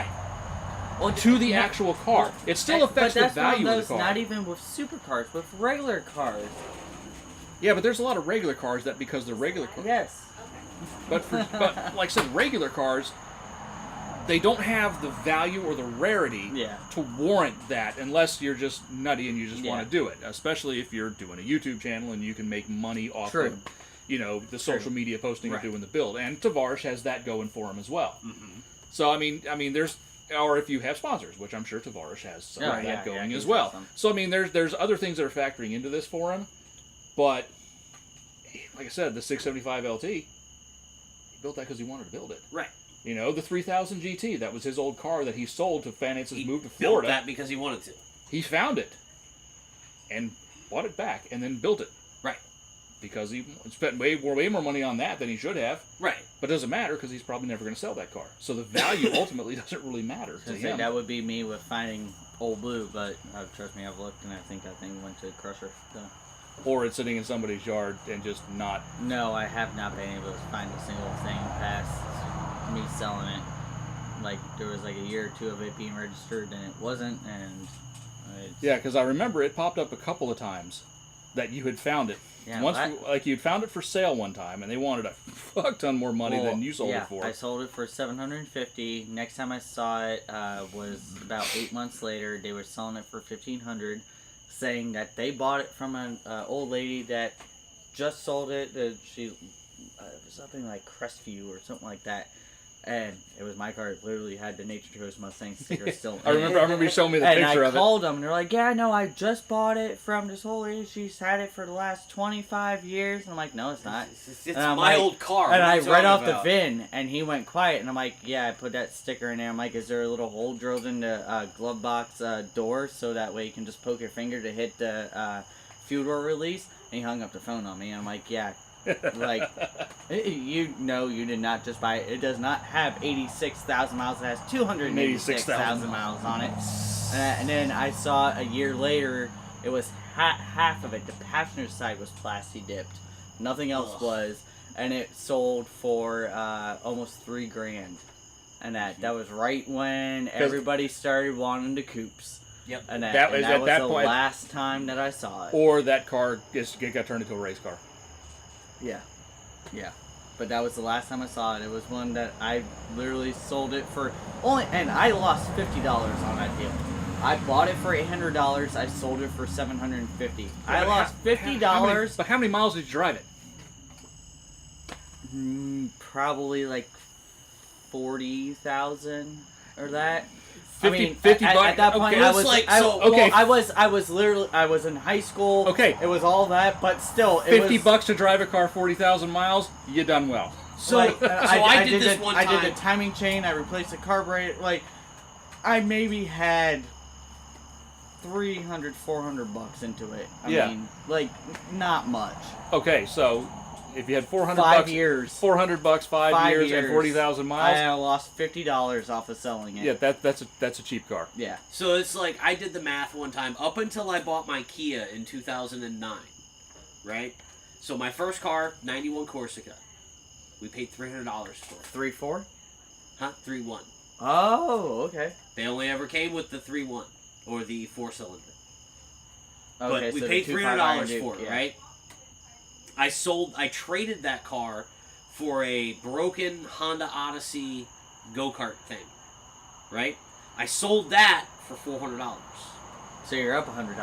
Well, to the actual car. It still affects the value of the car. Not even with supercars, with regular cars. Yeah, but there's a lot of regular cars that because they're regular cars. Yes. But like I said, regular cars, they don't have the value or the rarity to warrant that unless you're just nutty and you just want to do it. Especially if you're doing a YouTube channel and you can make money off of, the social media posting of doing the build. And Tavares has that going for him as well. Mm-hmm. So I mean, there's. Or if you have sponsors, which I'm sure Tavares has some of that going as well. Awesome. So I mean, there's other things that are factoring into this for him, but like I said, the 675 LT, he built that because he wanted to build it. Right. The 3000 GT, that was his old car that he sold to finance his move to Built Florida. that because he wanted to. He found it and bought it back and then built it. Right. Because he spent way more money on that than he should have. Right. But it doesn't matter because he's probably never going to sell that car. So the value ultimately doesn't really matter to him. That would be me with finding Old Blue, but trust me, I've looked and I think that thing went to Crusher. So. Or it's sitting in somebody's yard and just not... No, I have not been able to find a single thing past me selling it. Like, there was like a year or two of it being registered and it wasn't, and... Yeah, because I remember it popped up a couple of times that you had found it. Yeah, once, you'd found it for sale one time, and they wanted a fuck ton more money than you sold it for. I sold it for $750. Next time I saw it was about 8 months later. They were selling it for $1,500, saying that they bought it from an old lady that just sold it. She was something like Crestview or something like that. And it was my car. It literally had the Nature Coast Mustang sticker still. I remember you showing me the picture of it. And I called them, and they're like, "Yeah, no, I just bought it from this whole lady. She's had it for the last 25 years." And I'm like, "No, it's not. It's my old car." And I read off the VIN, and he went quiet. And I'm like, "Yeah, I put that sticker in there." I'm like, "Is there a little hole drilled in the glove box door so that way you can just poke your finger to hit the fuel door release?" And he hung up the phone on me. And I'm like, "Yeah." Like, you did not just buy it. It does not have 86,000 miles. It has 286,000 miles on it. And then I saw a year later, it was half of it. The passenger side was plasti dipped. Nothing else was. And it sold for almost $3,000. And that was right when everybody started wanting the coupes. Yep. And that was the last time that I saw it. Or that car got turned into a race car. Yeah. But that was the last time I saw it. It was one that I literally sold it for and I lost $50 on that deal. I bought it for $800. I sold it for $750. I lost $50. But how many miles did you drive it? Probably like 40,000 or that. 50 bucks. bucks. At that point, okay, I was like, I was in high school. Okay. It was all that, but still, it 50 was, bucks to drive a car 40,000 miles. You done well. So, like, I did this one time. I did the timing chain. I replaced the carburetor. Like, I maybe had $300, $400 into it. I mean, like, not much. Okay, so if you had 400 5 bucks, years, 400 bucks, 5 years, and 40,000 miles. I lost $50 off of selling it. Yeah, that's a cheap car. Yeah. So it's like I did the math one time up until I bought my Kia in 2009, right? So my first car, 91 Corsica, we paid $300 for it. 3.4? Huh? 3.1. Oh, okay. They only ever came with the 3.1 or the 4-cylinder. Okay, But we so paid the $300 for it, yeah. right? I traded that car for a broken Honda Odyssey go-kart thing, right? I sold that for $400. So you're up $100.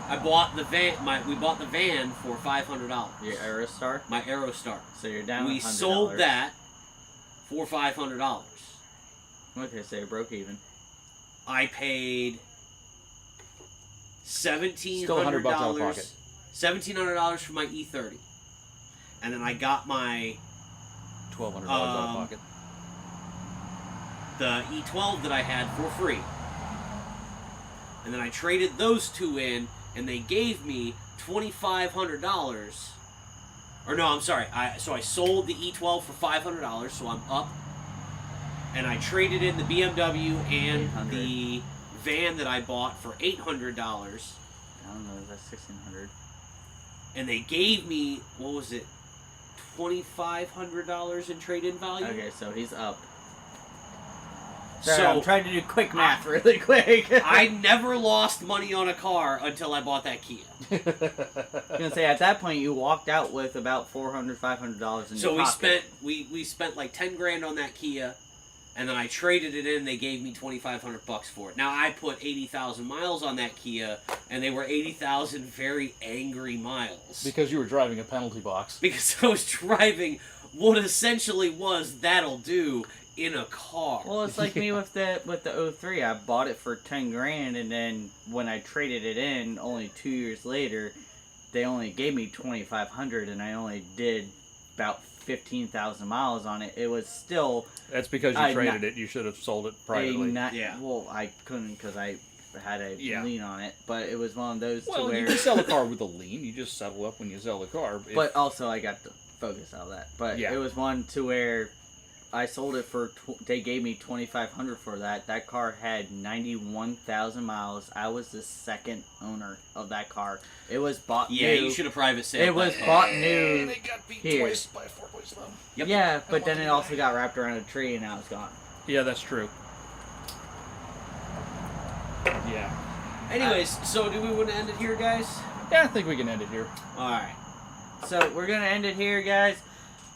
I bought the van. We bought the van for $500. Your Aerostar? My Aerostar. So you're down We $100. sold that for $500. Okay, so you broke even. I paid $1,700. Still $100 out of pocket. $1,700 for my E30, and then I got my $1,200 out of pocket. the E12 that I had for free. and then I traded those two in, and they gave me $2,500. Or no, I'm sorry. So I sold the E12 for $500, so I'm up. And I traded in the BMW and 800. the van that I bought for $800. I don't know, that's 1,600. And they gave me, what was it, $2,500 in trade-in value? Okay, so he's up. So Sorry, I'm trying to do quick math really quick. I never lost money on a car until I bought that Kia. I was gonna say at that point you walked out with about $400, $500 in So your we pocket. spent like 10 grand on that Kia, and then I traded it in. They gave me $2,500 for it. Now I put 80,000 miles on that Kia, and they were 80,000 very angry miles Because you were driving a penalty box. because I was driving what essentially was that'll do in a car. Well, it's like me with the 03. I bought it for 10 grand, and then when I traded it in, only 2 years later, they only gave me 2,500, and I only did about 15,000 miles on it. It was still That's because you traded it. You should have sold it privately. Yeah. Well, I couldn't because I had a Yeah. lien on it, but it was one of those to Well, where. you can sell a car with a lien. You just settle up when you sell the car. But also, I got the focus out of that. But Yeah. it was one to where I sold it for. They gave me 2,500 for that. That car had 91,000 miles. I was the second owner of that car. It was bought Yeah, new. you should have private sale. It was bought new. And it got beat here. twice by a 4.7. Yep. Yeah, but then it also got wrapped around a tree and now it's gone. Yeah, that's true. Yeah. Anyways, so do we want to end it here, guys? Yeah, I think we can end it here. All right. So we're gonna end it here, guys.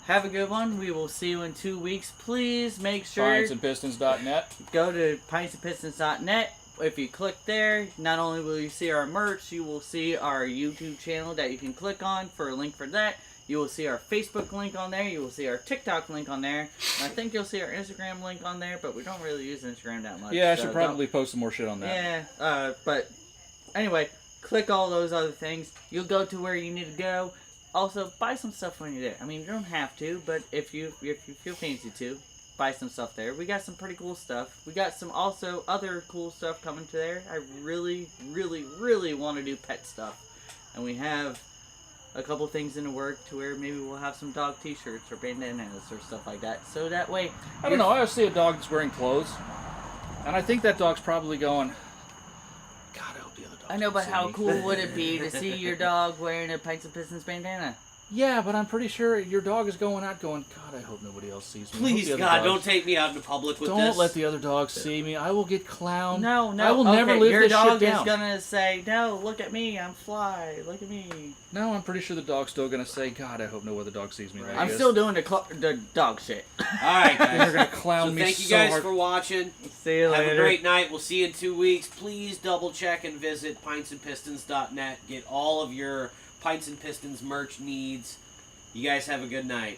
Have a good one. We will see you in 2 weeks. Please make sure PintsandPistons.net. go to pintsandpistons.net. If you click there, not only will you see our merch, you will see our YouTube channel that you can click on for a link for that. You will see our Facebook link on there. You will see our TikTok link on there. And I think you'll see our Instagram link on there, but we don't really use Instagram that much. Yeah, I so should probably post some more shit on that. Yeah, but anyway, click all those other things. You'll go to where you need to go. Also, buy some stuff when you're there. I mean, you don't have to, but if you feel fancy to, buy some stuff there. We got some pretty cool stuff. We got some also other cool stuff coming to there. I really, really, really want to do pet stuff. And we have a couple things in the work to where maybe we'll have some dog t-shirts or bandanas or stuff like that. So that way... I don't know. I always see a dog that's wearing clothes, and I think that dog's probably going, God, I hope the other dog I know, but can see how me." cool would it be to see your dog wearing a Pints and Pistons bandana? Yeah, but I'm pretty sure your dog is going out going, God, I hope nobody else sees me. I hope Please, the other God, dogs- don't take me out into public with Don't this. let the other dogs see me. I will get clowned. No, I will never okay, live your this dog shit down. is gonna say, no, look at me, I'm fly, look at me. No, I'm pretty sure the dog's still going to say, God, I hope no other dog sees me like I'm this. still doing the dog shit. All right, They're guys. going to clown So me thank you so guys hard. for watching. See you Have later. a great night. We'll see you in 2 weeks. Please double check and visit pintsandpistons.net. Get all of your Pints and Pistons merch needs. You guys have a good night.